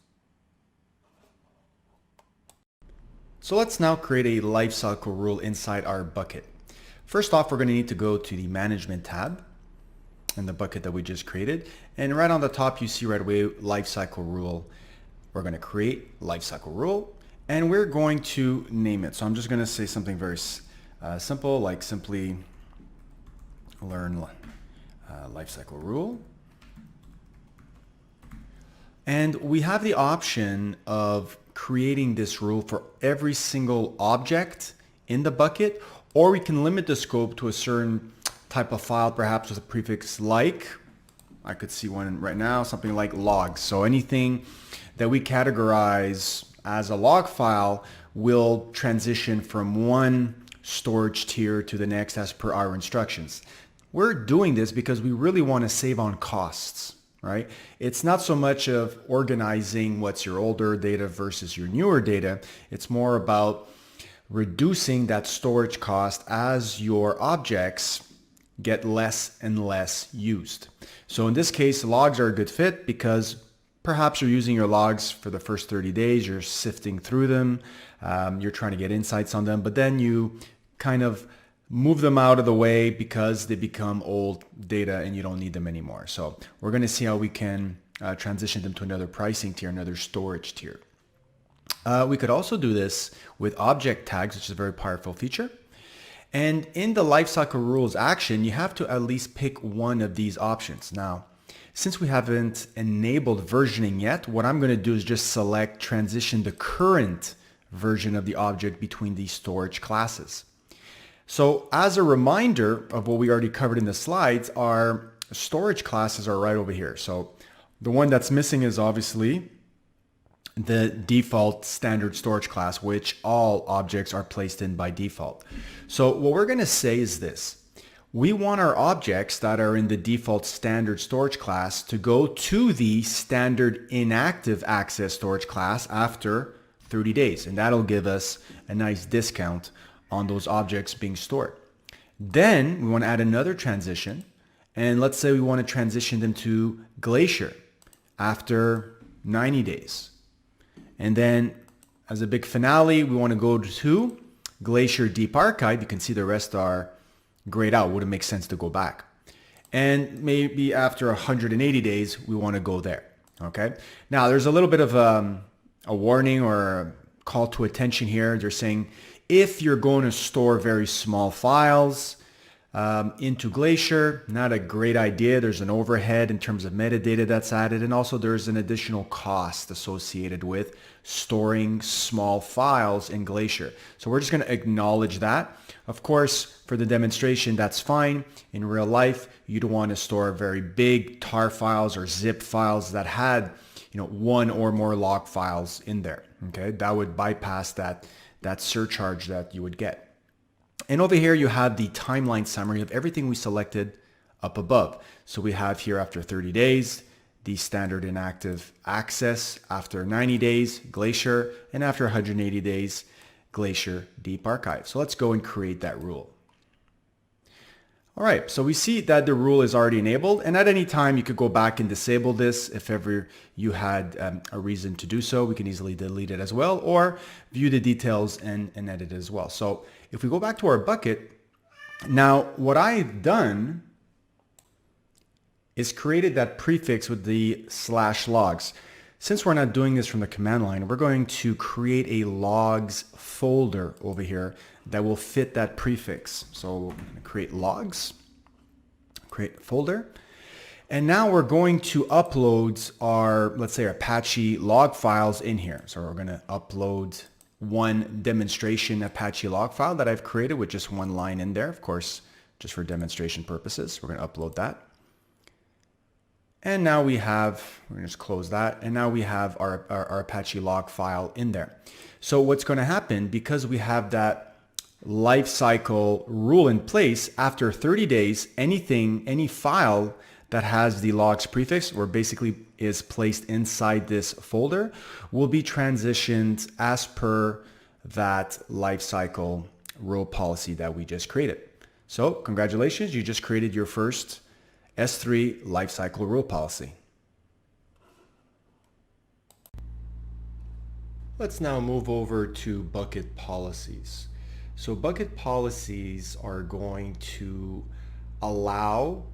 So let's now create a lifecycle rule inside our bucket. First off, we're going to need to go to the management tab in the bucket that we just created. And right on the top, you see right away, lifecycle rule. We're going to create lifecycle rule and we're going to name it. So I'm just going to say something very simple, like simply learn lifecycle rule. And we have the option of creating this rule for every single object in the bucket, or we can limit the scope to a certain type of file, perhaps with a prefix like, I could see one right now, something like logs. So anything that we categorize as a log file will transition from one storage tier to the next as per our instructions. We're doing this because we really want to save on costs. Right? It's not so much of organizing what's your older data versus your newer data. It's more about reducing that storage cost as your objects get less and less used. So in this case, logs are a good fit because perhaps you're using your logs for the first 30 days, you're sifting through them, you're trying to get insights on them, but then you kind of move them out of the way because they become old data and you don't need them anymore. So we're going to see how we can transition them to another pricing tier, another storage tier. We could also do this with object tags, which is a very powerful feature. And in the lifecycle rules action, you have to at least pick one of these options. Now, since we haven't enabled versioning yet, what I'm going to do is just select transition the current version of the object between these storage classes. So as a reminder of what we already covered in the slides, our storage classes are right over here. So the one that's missing is obviously the default standard storage class, which all objects are placed in by default. So what we're going to say is this. We want our objects that are in the default standard storage class to go to the standard inactive access storage class after 30 days. And that'll give us a nice discount on those objects being stored. Then we want to add another transition, and let's say we want to transition them to Glacier after 90 days. And then as a big finale, we want to go to Glacier Deep Archive. You can see the rest are grayed out. Wouldn't make sense to go back. And maybe after 180 days, we want to go there. Okay. Now there's a little bit of a warning or a call to attention here. They're saying, if you're going to store very small files into Glacier, not a great idea. There's an overhead in terms of metadata that's added, and also there's an additional cost associated with storing small files in Glacier. So we're just going to acknowledge that. Of course, for the demonstration, that's fine. In real life, you don't want to store very big tar files or zip files that had, one or more log files in there. Okay, that would bypass that surcharge that you would get. And over here you have the timeline summary of everything we selected up above. So we have here after 30 days, the standard inactive access, after 90 days, Glacier, and after 180 days, Glacier Deep Archive. So let's go and create that rule. All right, so we see that the rule is already enabled, and at any time you could go back and disable this if ever you had a reason to do so. We can easily delete it as well, or view the details and edit it as well. So if we go back to our bucket, now what I've done is created that prefix with the /logs. Since we're not doing this from the command line, we're going to create a logs folder over here that will fit that prefix. So we're going to create logs, create a folder. And now we're going to upload our, let's say, our Apache log files in here. So we're going to upload one demonstration Apache log file that I've created with just one line in there, of course, just for demonstration purposes. We're going to upload that. And now we're going to just close that. And now we have our Apache log file in there. So what's going to happen, because we have that lifecycle rule in place, after 30 days, any file that has the logs prefix, or basically is placed inside this folder, will be transitioned as per that lifecycle rule policy that we just created. So congratulations, you just created your first S3 lifecycle rule policy. Let's now move over to bucket policies. So bucket policies are going to allow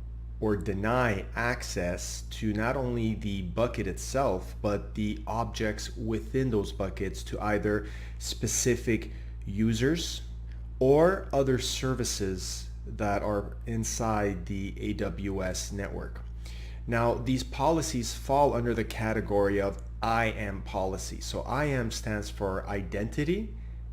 or deny access to not only the bucket itself, but the objects within those buckets to either specific users or other services that are inside the AWS network. Now, these policies fall under the category of IAM policy. So IAM stands for Identity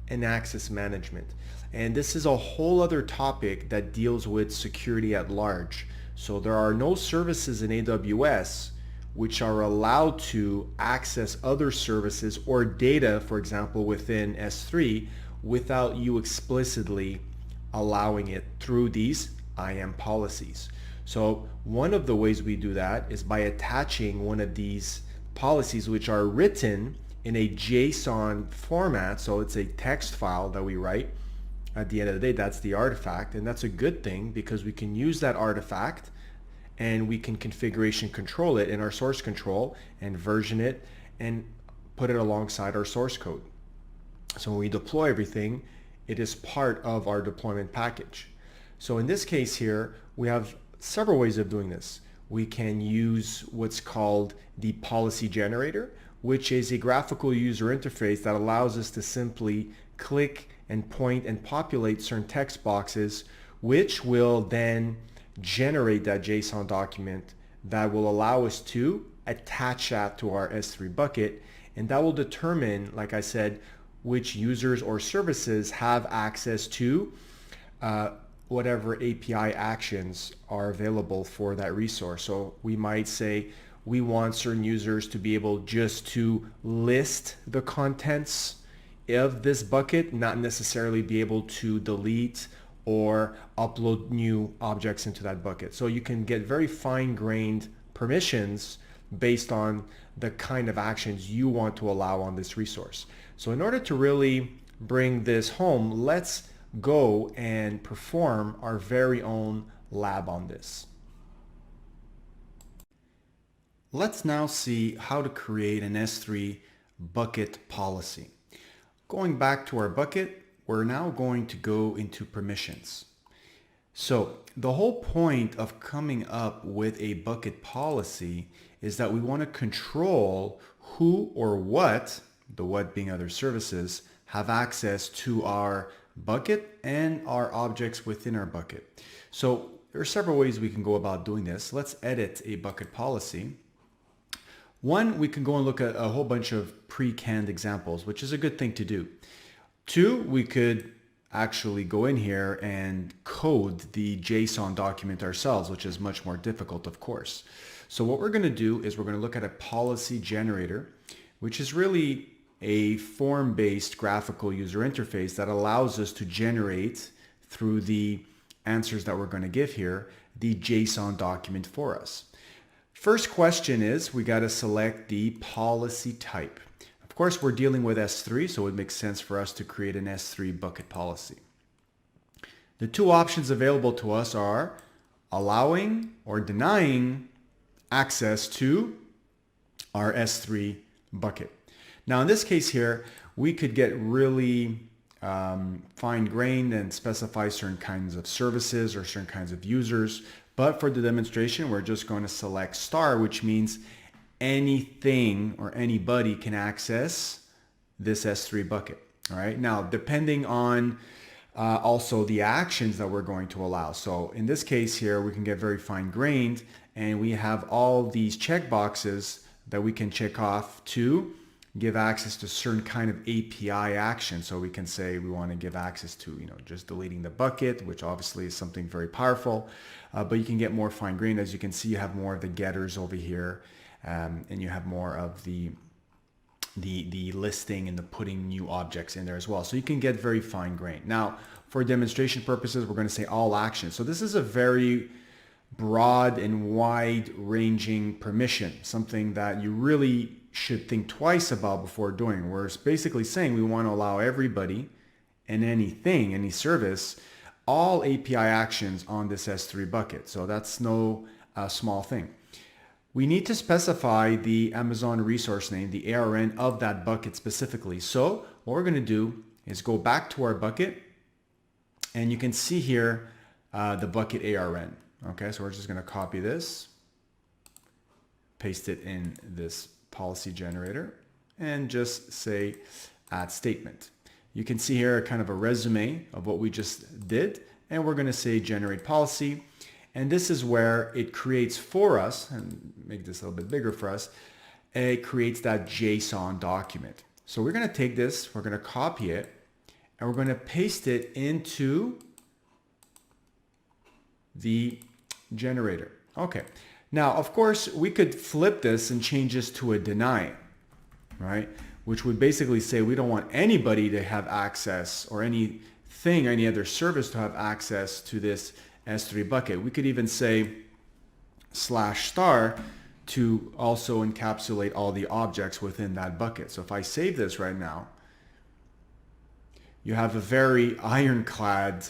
and Access Management. And this is a whole other topic that deals with security at large. So there are no services in AWS which are allowed to access other services or data, for example, within S3 without you explicitly allowing it through these IAM policies. So one of the ways we do that is by attaching one of these policies which are written in a JSON format. So it's a text file that we write. At the end of the day, that's the artifact, and that's a good thing because we can use that artifact and we can configuration control it in our source control and version it and put it alongside our source code. So when we deploy everything, it is part of our deployment package. So in this case here, we have several ways of doing this. We can use what's called the policy generator, which is a graphical user interface that allows us to simply click and point and populate certain text boxes, which will then generate that JSON document that will allow us to attach that to our S3 bucket. And that will determine, like I said, which users or services have access to whatever API actions are available for that resource. So we might say we want certain users to be able just to list the contents of this bucket, not necessarily be able to delete or upload new objects into that bucket. So you can get very fine-grained permissions based on the kind of actions you want to allow on this resource. So in order to really bring this home, let's go and perform our very own lab on this. Let's now see how to create an S3 bucket policy. Going back to our bucket, we're now going to go into permissions. So the whole point of coming up with a bucket policy is that we want to control who or what, the what being other services, have access to our bucket and our objects within our bucket. So there are several ways we can go about doing this. Let's edit a bucket policy. One, we can go and look at a whole bunch of pre-canned examples, which is a good thing to do. Two, we could actually go in here and code the JSON document ourselves, which is much more difficult, of course. So what we're going to do is we're going to look at a policy generator, which is really a form-based graphical user interface that allows us to generate, through the answers that we're going to give here, the JSON document for us. First question is, we got to select the policy type. Of course, we're dealing with S3, so it makes sense for us to create an S3 bucket policy. The two options available to us are allowing or denying access to our S3 bucket. Now in this case here, we could get really fine-grained and specify certain kinds of services or certain kinds of users. But for the demonstration, we're just going to select star, which means anything or anybody can access this S3 bucket. All right. Now, depending on also the actions that we're going to allow. So in this case here, we can get very fine-grained and we have all these checkboxes that we can check off to give access to certain kind of API action. So we can say we want to give access to, just deleting the bucket, which obviously is something very powerful. But you can get more fine-grained. As you can see, you have more of the getters over here, and you have more of the listing and the putting new objects in there as well. So you can get very fine-grained. Now, for demonstration purposes, we're going to say all actions. So this is a very broad and wide-ranging permission, something that you really should think twice about before doing. We're basically saying we want to allow everybody and anything, any service, all API actions on this S3 bucket. So that's no small thing. We need to specify the Amazon resource name, the ARN of that bucket specifically. So what we're going to do is go back to our bucket, and you can see here the bucket ARN. Okay, so we're just going to copy this, paste it in this policy generator, and just say add statement. You can see here kind of a resume of what we just did, and we're going to say generate policy. And this is where it creates for us, and make this a little bit bigger for us, it creates that JSON document. So we're going to take this, we're going to copy it, and we're going to paste it into the generator. Okay. Now, of course, we could flip this and change this to a deny, right? Which would basically say we don't want anybody to have access, or anything, any other service to have access to this S3 bucket. We could even say /* to also encapsulate all the objects within that bucket. So if I save this right now, you have a very ironclad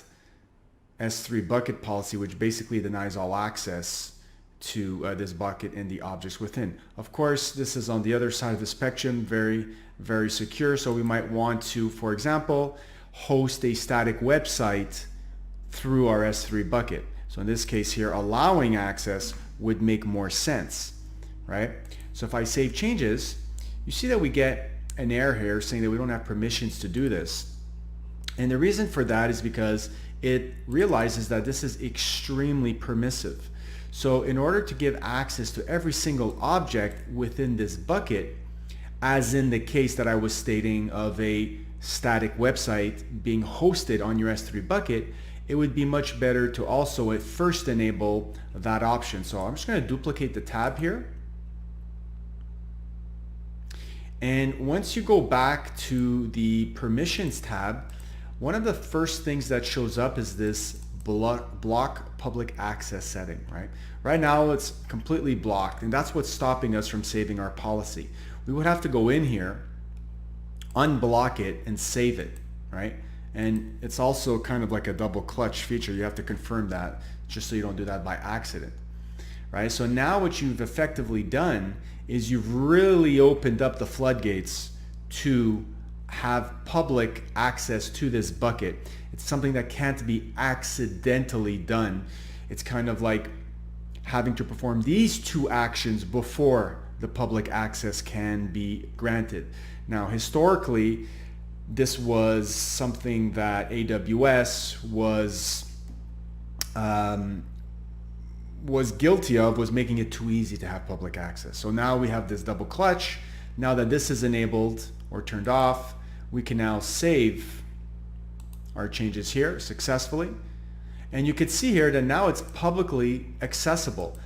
S3 bucket policy, which basically denies all access to this bucket and the objects within. Of course, this is on the other side of the spectrum, very, very secure. So we might want to, for example, host a static website through our S3 bucket. So in this case here, allowing access would make more sense, right? So if I save changes, you see that we get an error here saying that we don't have permissions to do this. And the reason for that is because it realizes that this is extremely permissive. So in order to give access to every single object within this bucket, as in the case that I was stating of a static website being hosted on your S3 bucket, it would be much better to also at first enable that option. So I'm just going to duplicate the tab here. And once you go back to the permissions tab, one of the first things that shows up is this block public access setting, right? Right now it's completely blocked, and that's what's stopping us from saving our policy. We would have to go in here, unblock it, and save it, right? And it's also kind of like a double clutch feature. You have to confirm that just so you don't do that by accident, right? So now what you've effectively done is you've really opened up the floodgates to have public access to this bucket. It's something that can't be accidentally done. It's kind of like having to perform these two actions before the public access can be granted. Now, historically, this was something that AWS was guilty of, was making it too easy to have public access. So now we have this double clutch. Now that this is enabled or turned off, we can now save our changes here successfully. And you can see here that now it's publicly accessible,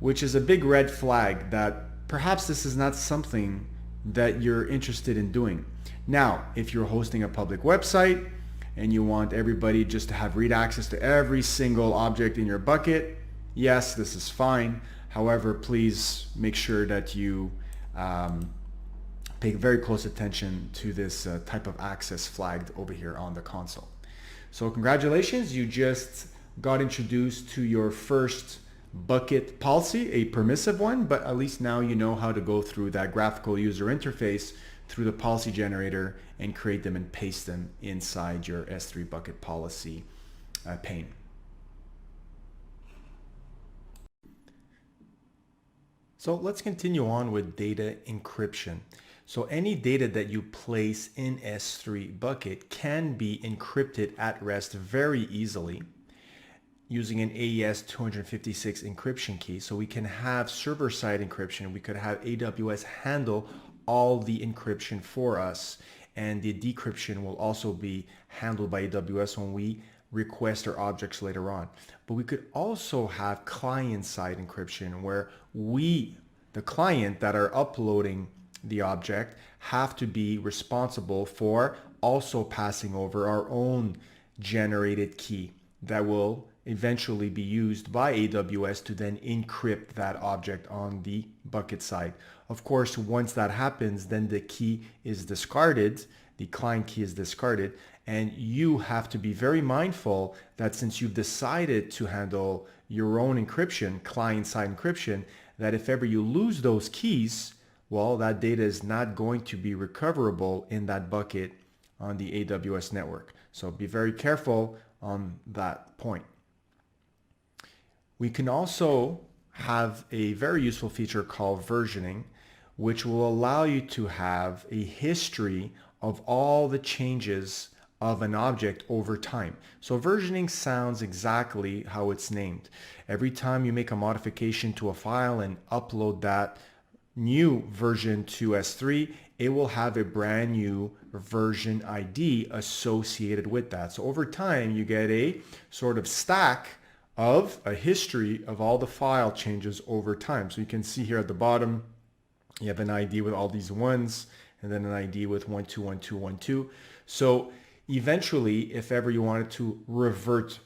which is a big red flag that perhaps this is not something that you're interested in doing. Now, if you're hosting a public website and you want everybody just to have read access to every single object in your bucket, yes, this is fine. However, please make sure that you pay very close attention to this type of access flagged over here on the console. So congratulations, you just got introduced to your first bucket policy, a permissive one, but at least now you know how to go through that graphical user interface through the policy generator and create them and paste them inside your S3 bucket policy pane. So let's continue on with data encryption. So any data that you place in S3 bucket can be encrypted at rest very easily using an AES 256 encryption key. So we can have server-side encryption. We could have AWS handle all the encryption for us, and the decryption will also be handled by AWS when we request our objects later on. But we could also have client-side encryption where we, the client that are uploading the object, have to be responsible for also passing over our own generated key that will eventually be used by AWS to then encrypt that object on the bucket side. Of course, once that happens, then the key is discarded, the client key is discarded, And you have to be very mindful that since you've decided to handle your own encryption, client-side encryption, that if ever you lose those keys, well, that data is not going to be recoverable in that bucket on the AWS network. So be very careful on that point. We can also have a very useful feature called versioning, which will allow you to have a history of all the changes of an object over time. So versioning sounds exactly how it's named. Every time you make a modification to a file and upload that new version to S3, it will have a brand new version ID associated with that. So over time, you get a sort of stack of a history of all the file changes over time. So you can see here at the bottom, you have an ID with all these ones, and then an ID with 121212. So eventually, if ever you wanted to revert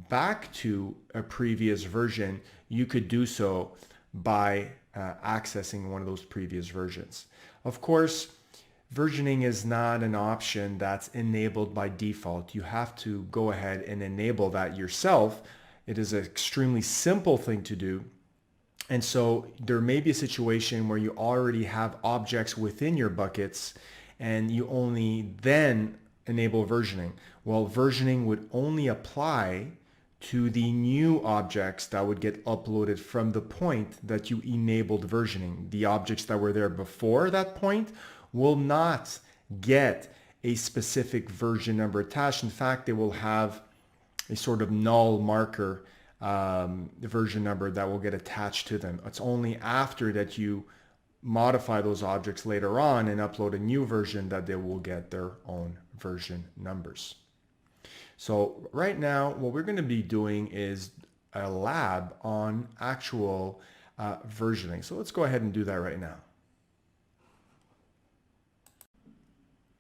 back to a previous version, you could do so by accessing one of those previous versions. Of course, versioning is not an option that's enabled by default. You have to go ahead and enable that yourself. It is an extremely simple thing to do. And so there may be a situation where you already have objects within your buckets and you only then enable versioning. Well, versioning would only apply to the new objects that would get uploaded from the point that you enabled versioning. The objects that were there before that point will not get a specific version number attached. In fact, they will have a sort of null marker version number that will get attached to them. It's only after that you modify those objects later on and upload a new version that they will get their own version numbers. So right now, what we're going to be doing is a lab on actual versioning. So let's go ahead and do that right now.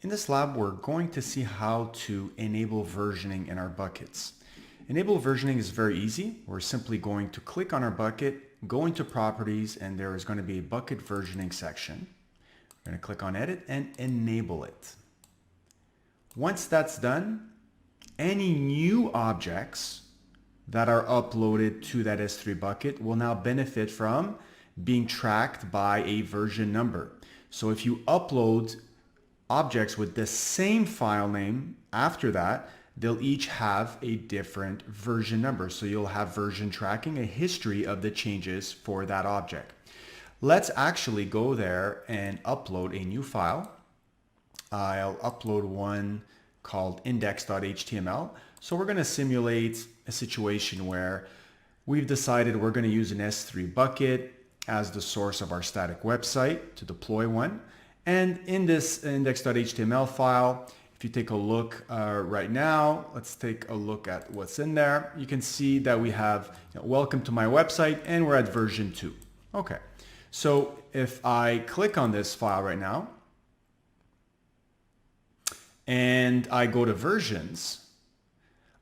In this lab, we're going to see how to enable versioning in our buckets. Enable versioning is very easy. We're simply going to click on our bucket, go into properties, and there is going to be a bucket versioning section. We're going to click on edit and enable it. Once that's done, any new objects that are uploaded to that S3 bucket will now benefit from being tracked by a version number. So if you upload objects with the same file name after that, they'll each have a different version number. So you'll have version tracking, a history of the changes for that object. Let's actually go there and upload a new file. I'll upload one called index.html. So we're going to simulate a situation where we've decided we're going to use an S3 bucket as the source of our static website to deploy one. And in this index.html file, if you take a look right now, let's take a look at what's in there. You can see that we have welcome to my website and we're at version 2. Okay, so if I click on this file right now and I go to versions,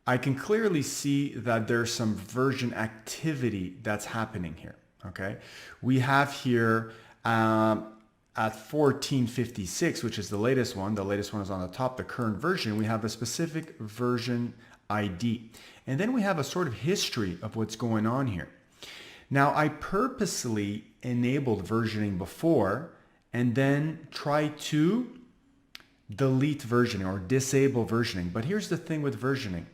I can clearly see that there's some version activity that's happening here. Okay, we have here at 1456, which is the latest one is on the top, the current version, we have a specific version ID. And then we have a sort of history of what's going on here. Now, I purposely enabled versioning before and then tried to delete versioning or disable versioning. But here's the thing with versioning.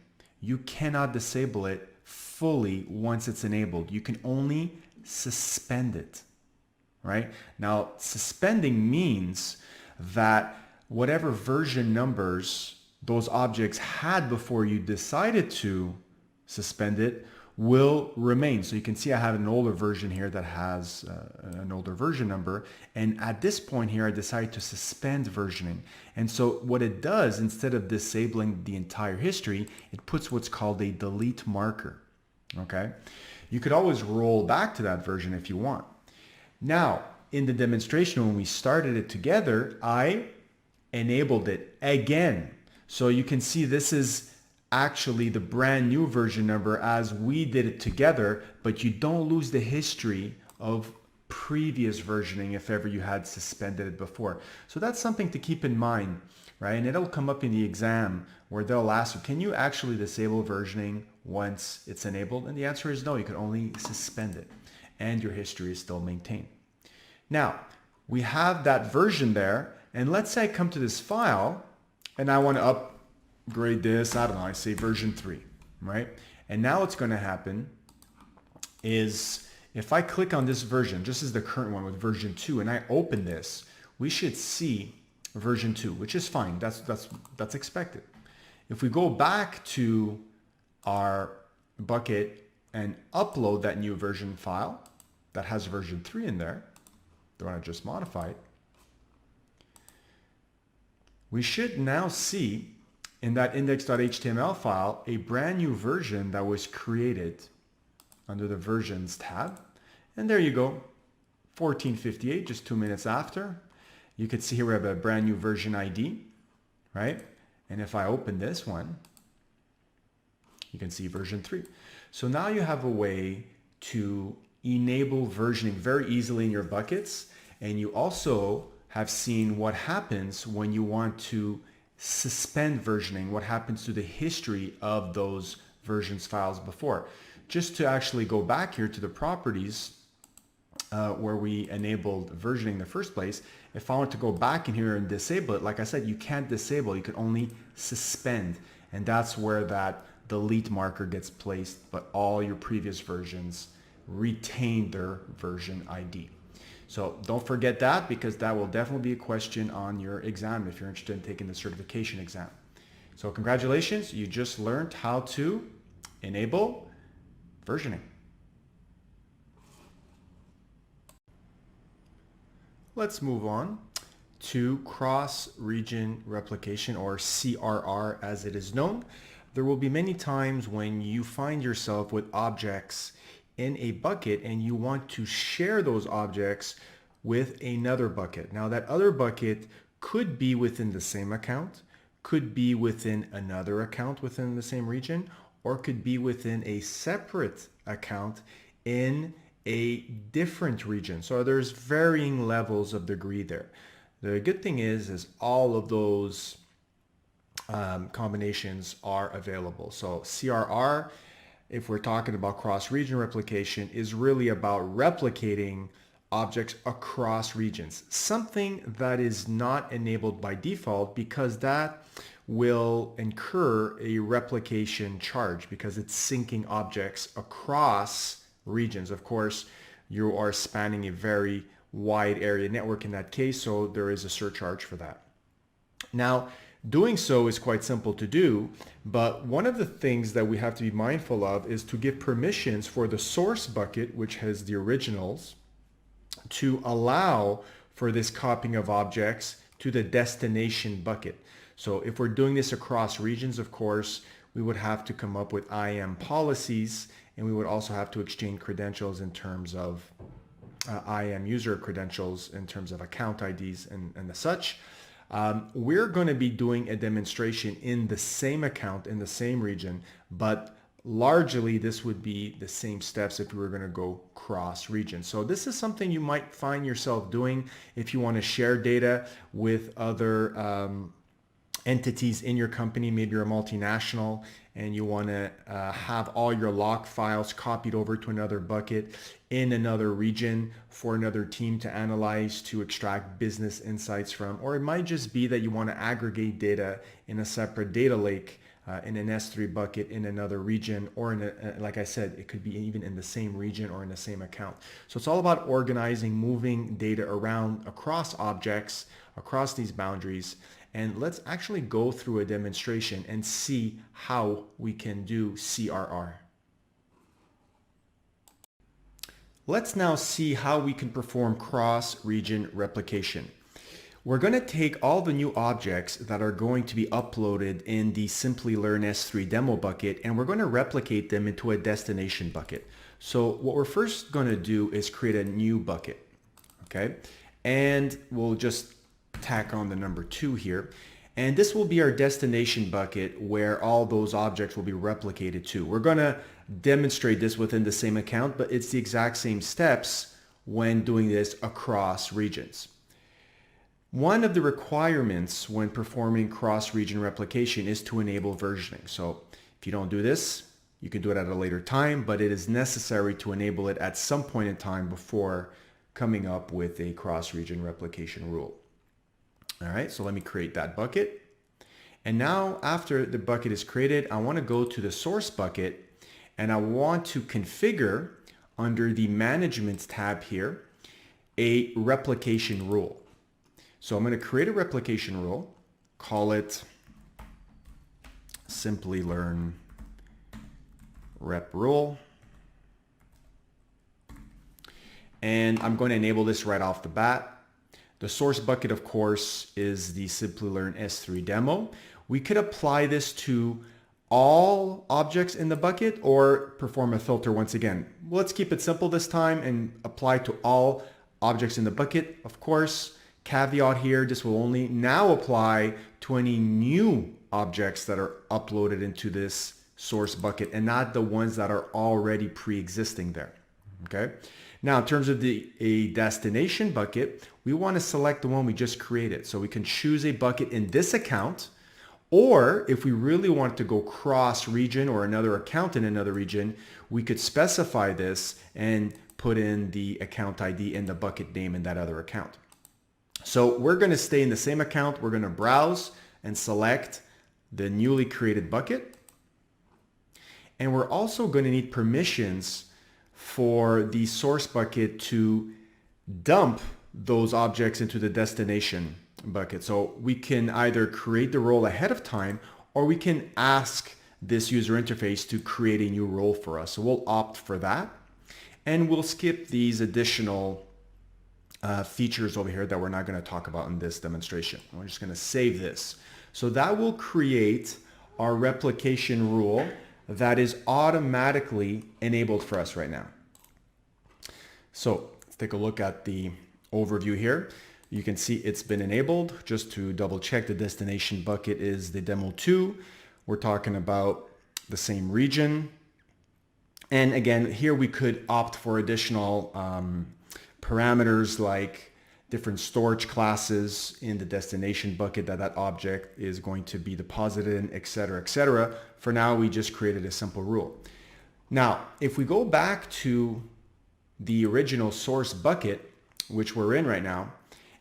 You cannot disable it fully once it's enabled. You can only suspend it. Right? Now, suspending means that whatever version numbers those objects had before you decided to suspend it will remain. So you can see I have an older version here that has an older version number. And at this point here, I decided to suspend versioning. And so what it does, instead of disabling the entire history, it puts what's called a delete marker. Okay? You could always roll back to that version if you want. Now, in the demonstration, when we started it together, I enabled it again. So you can see this is actually the brand new version number as we did it together, but you don't lose the history of previous versioning if ever you had suspended it before. So that's something to keep in mind right? And it'll come up in the exam where they'll ask you, can you actually disable versioning once it's enabled? And the answer is no, you can only suspend it and your history is still maintained. Now, we have that version there, and let's say I come to this file and I want to upgrade this, I don't know, I say version 3, right? And now what's going to happen is if I click on this version, just as the current one with version 2, and I open this, we should see version 2, which is fine. That's expected. If we go back to our bucket and upload that new version file that has version 3 in there, the one I just modified, we should now see in that index.html file a brand new version that was created under the versions tab. And there you go, 1458, just 2 minutes after. You can see here we have a brand new version ID, right? And if I open this one, you can see version 3. So now you have a way to enable versioning very easily in your buckets. And you also have seen what happens when you want to suspend versioning, what happens to the history of those versions files before. Just to actually go back here to the properties where we enabled versioning in the first place, if I want to go back in here and disable it, like I said, you can't disable, you can only suspend. And that's where that delete marker gets placed, but all your previous versions retain their version ID. So don't forget that, because that will definitely be a question on your exam if you're interested in taking the certification exam. So congratulations, you just learned how to enable versioning. Let's move on to cross-region replication, or CRR as it is known. There will be many times when you find yourself with objects in a bucket and you want to share those objects with another bucket. Now that other bucket could be within the same account, could be within another account within the same region, or could be within a separate account in a different region. So there's varying levels of degree there. The good thing is all of those combinations are available. So CRR, if we're talking about cross-region replication, is really about replicating objects across regions. Something that is not enabled by default, because that will incur a replication charge because it's syncing objects across regions. Of course, you are spanning a very wide area network in that case, so there is a surcharge for that. Now, doing so is quite simple to do, but one of the things that we have to be mindful of is to give permissions for the source bucket, which has the originals, to allow for this copying of objects to the destination bucket. So if we're doing this across regions, of course, we would have to come up with IAM policies, and we would also have to exchange credentials in terms of IAM user credentials, in terms of account IDs and the such. We're going to be doing a demonstration in the same account, in the same region, but largely this would be the same steps if we were going to go cross region. So this is something you might find yourself doing if you want to share data with other entities in your company. Maybe you're a multinational and you want to have all your log files copied over to another bucket in another region for another team to analyze, to extract business insights from. Or it might just be that you want to aggregate data in a separate data lake in an S3 bucket in another region, or in like I said, it could be even in the same region or in the same account. So it's all about organizing, moving data around across objects, across these boundaries. And let's actually go through a demonstration and see how we can do CRR. Let's now see how we can perform cross-region replication. We're going to take all the new objects that are going to be uploaded in the Simplilearn S3 demo bucket, and we're going to replicate them into a destination bucket. So what we're first going to do is create a new bucket, okay? And we'll just tack on the number 2 here. And this will be our destination bucket where all those objects will be replicated to. We're going to demonstrate this within the same account, but it's the exact same steps when doing this across regions. One of the requirements when performing cross-region replication is to enable versioning. So if you don't do this, you can do it at a later time, but it is necessary to enable it at some point in time before coming up with a cross-region replication rule. All right, so let me create that bucket. And now after the bucket is created, I want to go to the source bucket and I want to configure under the management tab here a replication rule. So I'm going to create a replication rule, call it Simplilearn rep rule. And I'm going to enable this right off the bat. The source bucket, of course, is the Simplilearn S3 demo. We could apply this to all objects in the bucket or perform a filter once again. Let's keep it simple this time and apply to all objects in the bucket. Of course, caveat here, this will only now apply to any new objects that are uploaded into this source bucket and not the ones that are already pre-existing there. Okay. Now, in terms of a destination bucket, we want to select the one we just created. So we can choose a bucket in this account, or if we really want to go cross region or another account in another region, we could specify this and put in the account ID and the bucket name in that other account. So we're going to stay in the same account. We're going to browse and select the newly created bucket. And we're also going to need permissions for the source bucket to dump those objects into the destination bucket. So we can either create the role ahead of time or we can ask this user interface to create a new role for us. So we'll opt for that and we'll skip these additional features over here that we're not going to talk about in this demonstration. We're just going to save this. So that will create our replication rule that is automatically enabled for us right now. So let's take a look at the overview here. You can see it's been enabled. Just to double check, the destination bucket is the demo 2. We're talking about the same region. And again, here we could opt for additional parameters like different storage classes in the destination bucket that object is going to be deposited in, et cetera, et cetera. For now, we just created a simple rule. Now, if we go back to the original source bucket, which we're in right now,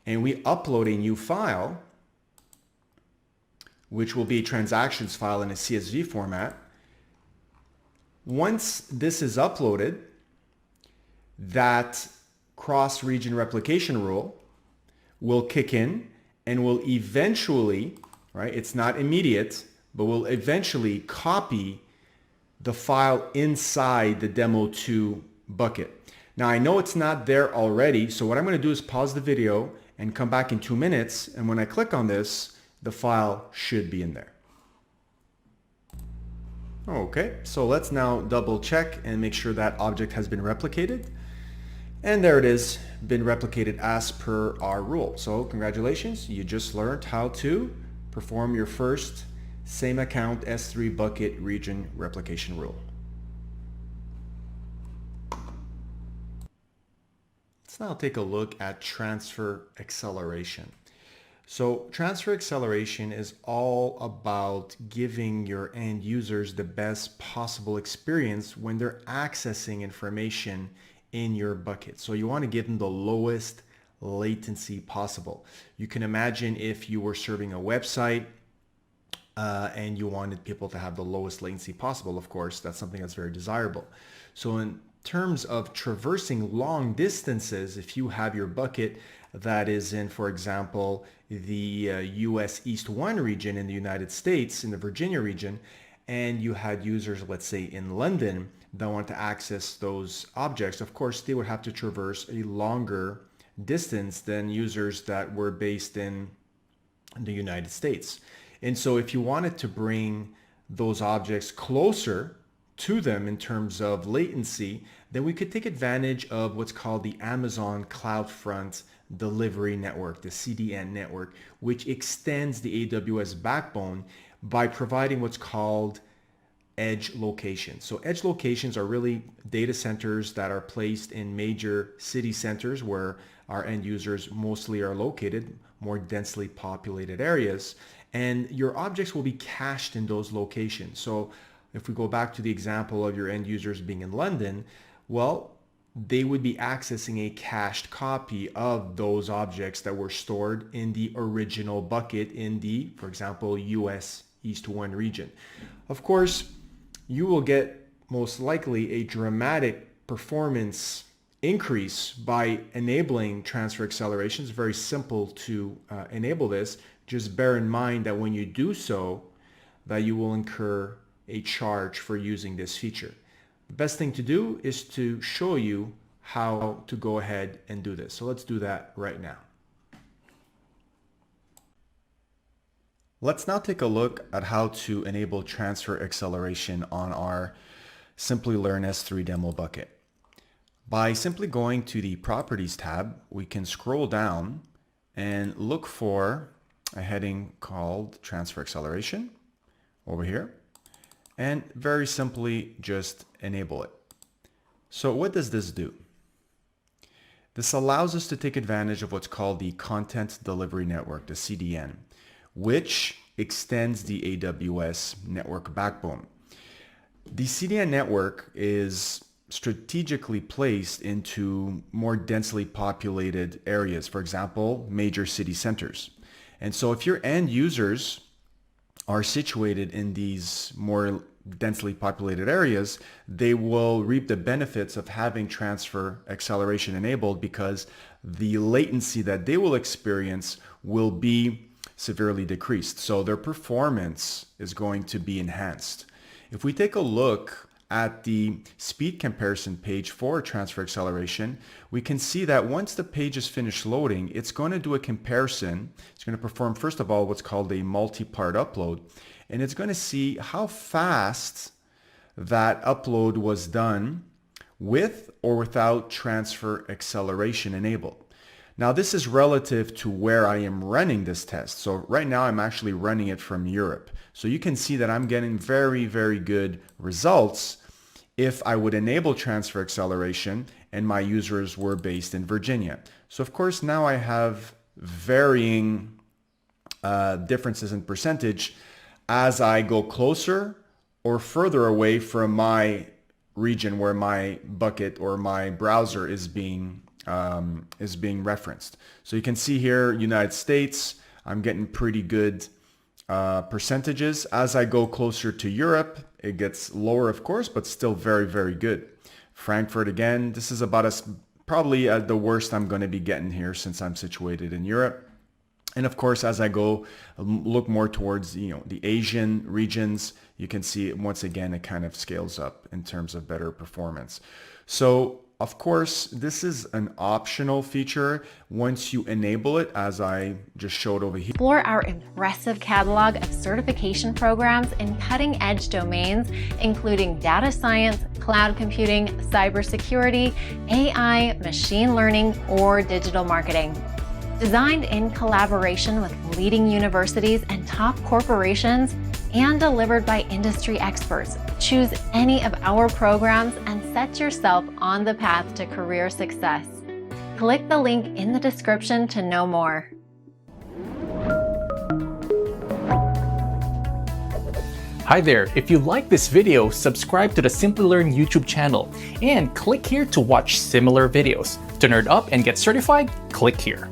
and we upload a new file, which will be a transactions file in a CSV format, once this is uploaded, that cross-region replication rule will kick in and will eventually, right, it's not immediate, but will eventually copy the file inside the demo 2 bucket. Now I know it's not there already, so what I'm going to do is pause the video and come back in 2 minutes, and when I click on this, the file should be in there. Okay, so let's now double check and make sure that object has been replicated. And there it is, been replicated as per our rule. So congratulations, you just learned how to perform your first same account S3 bucket region replication rule. Let's now take a look at transfer acceleration. So transfer acceleration is all about giving your end users the best possible experience when they're accessing information in your bucket. So you want to give them the lowest latency possible. You can imagine if you were serving a website and you wanted people to have the lowest latency possible, of course, that's something that's very desirable. So in terms of traversing long distances, if you have your bucket that is in, for example, the US East 1 region in the United States, in the Virginia region, and you had users, let's say in London, that want to access those objects, of course, they would have to traverse a longer distance than users that were based in the United States. And so if you wanted to bring those objects closer to them in terms of latency, then we could take advantage of what's called the Amazon CloudFront Delivery Network, the CDN network, which extends the AWS backbone by providing what's called edge locations. So edge locations are really data centers that are placed in major city centers where our end users mostly are located, more densely populated areas, and your objects will be cached in those locations. So if we go back to the example of your end users being in London, well, they would be accessing a cached copy of those objects that were stored in the original bucket in the, for example, US East 1 region. Of course, you will get most likely a dramatic performance increase by enabling transfer acceleration. It's very simple to enable this. Just bear in mind that when you do so, that you will incur a charge for using this feature. The best thing to do is to show you how to go ahead and do this. So let's do that right now. Let's now take a look at how to enable transfer acceleration on our Simplilearn S3 demo bucket. By simply going to the Properties tab, we can scroll down and look for a heading called Transfer Acceleration over here, and very simply just enable it. So what does this do? This allows us to take advantage of what's called the Content Delivery Network, the CDN, which extends the AWS network backbone. The CDN network is strategically placed into more densely populated areas, for example, major city centers. And so if your end users are situated in these more densely populated areas, they will reap the benefits of having transfer acceleration enabled, because the latency that they will experience will be severely decreased. So their performance is going to be enhanced. If we take a look at the speed comparison page for transfer acceleration, we can see that once the page is finished loading, it's going to do a comparison. It's going to perform, first of all, what's called a multi-part upload, and it's going to see how fast that upload was done with or without transfer acceleration enabled. Now, this is relative to where I am running this test. So right now I'm actually running it from Europe. So you can see that I'm getting very, very good results if I would enable transfer acceleration and my users were based in Virginia. So of course, now I have varying differences in percentage as I go closer or further away from my region where my bucket or my browser is being referenced. So you can see here, United States, I'm getting pretty good percentages. As I go closer to Europe, it gets lower, of course, but still very, very good. Frankfurt, again, this is about probably the worst I'm going to be getting here since I'm situated in Europe. And of course, as I go look more towards the Asian regions, you can see once again it kind of scales up in terms of better performance. So of course, this is an optional feature once you enable it, as I just showed over here. Explore our impressive catalog of certification programs in cutting-edge domains, including data science, cloud computing, cybersecurity, AI, machine learning, or digital marketing. Designed in collaboration with leading universities and top corporations, and delivered by industry experts, choose any of our programs and set yourself on the path to career success. Click the link in the description to know more. Hi there, if you like this video, subscribe to the Simplilearn YouTube channel and click here to watch similar videos. To nerd up and get certified, click here.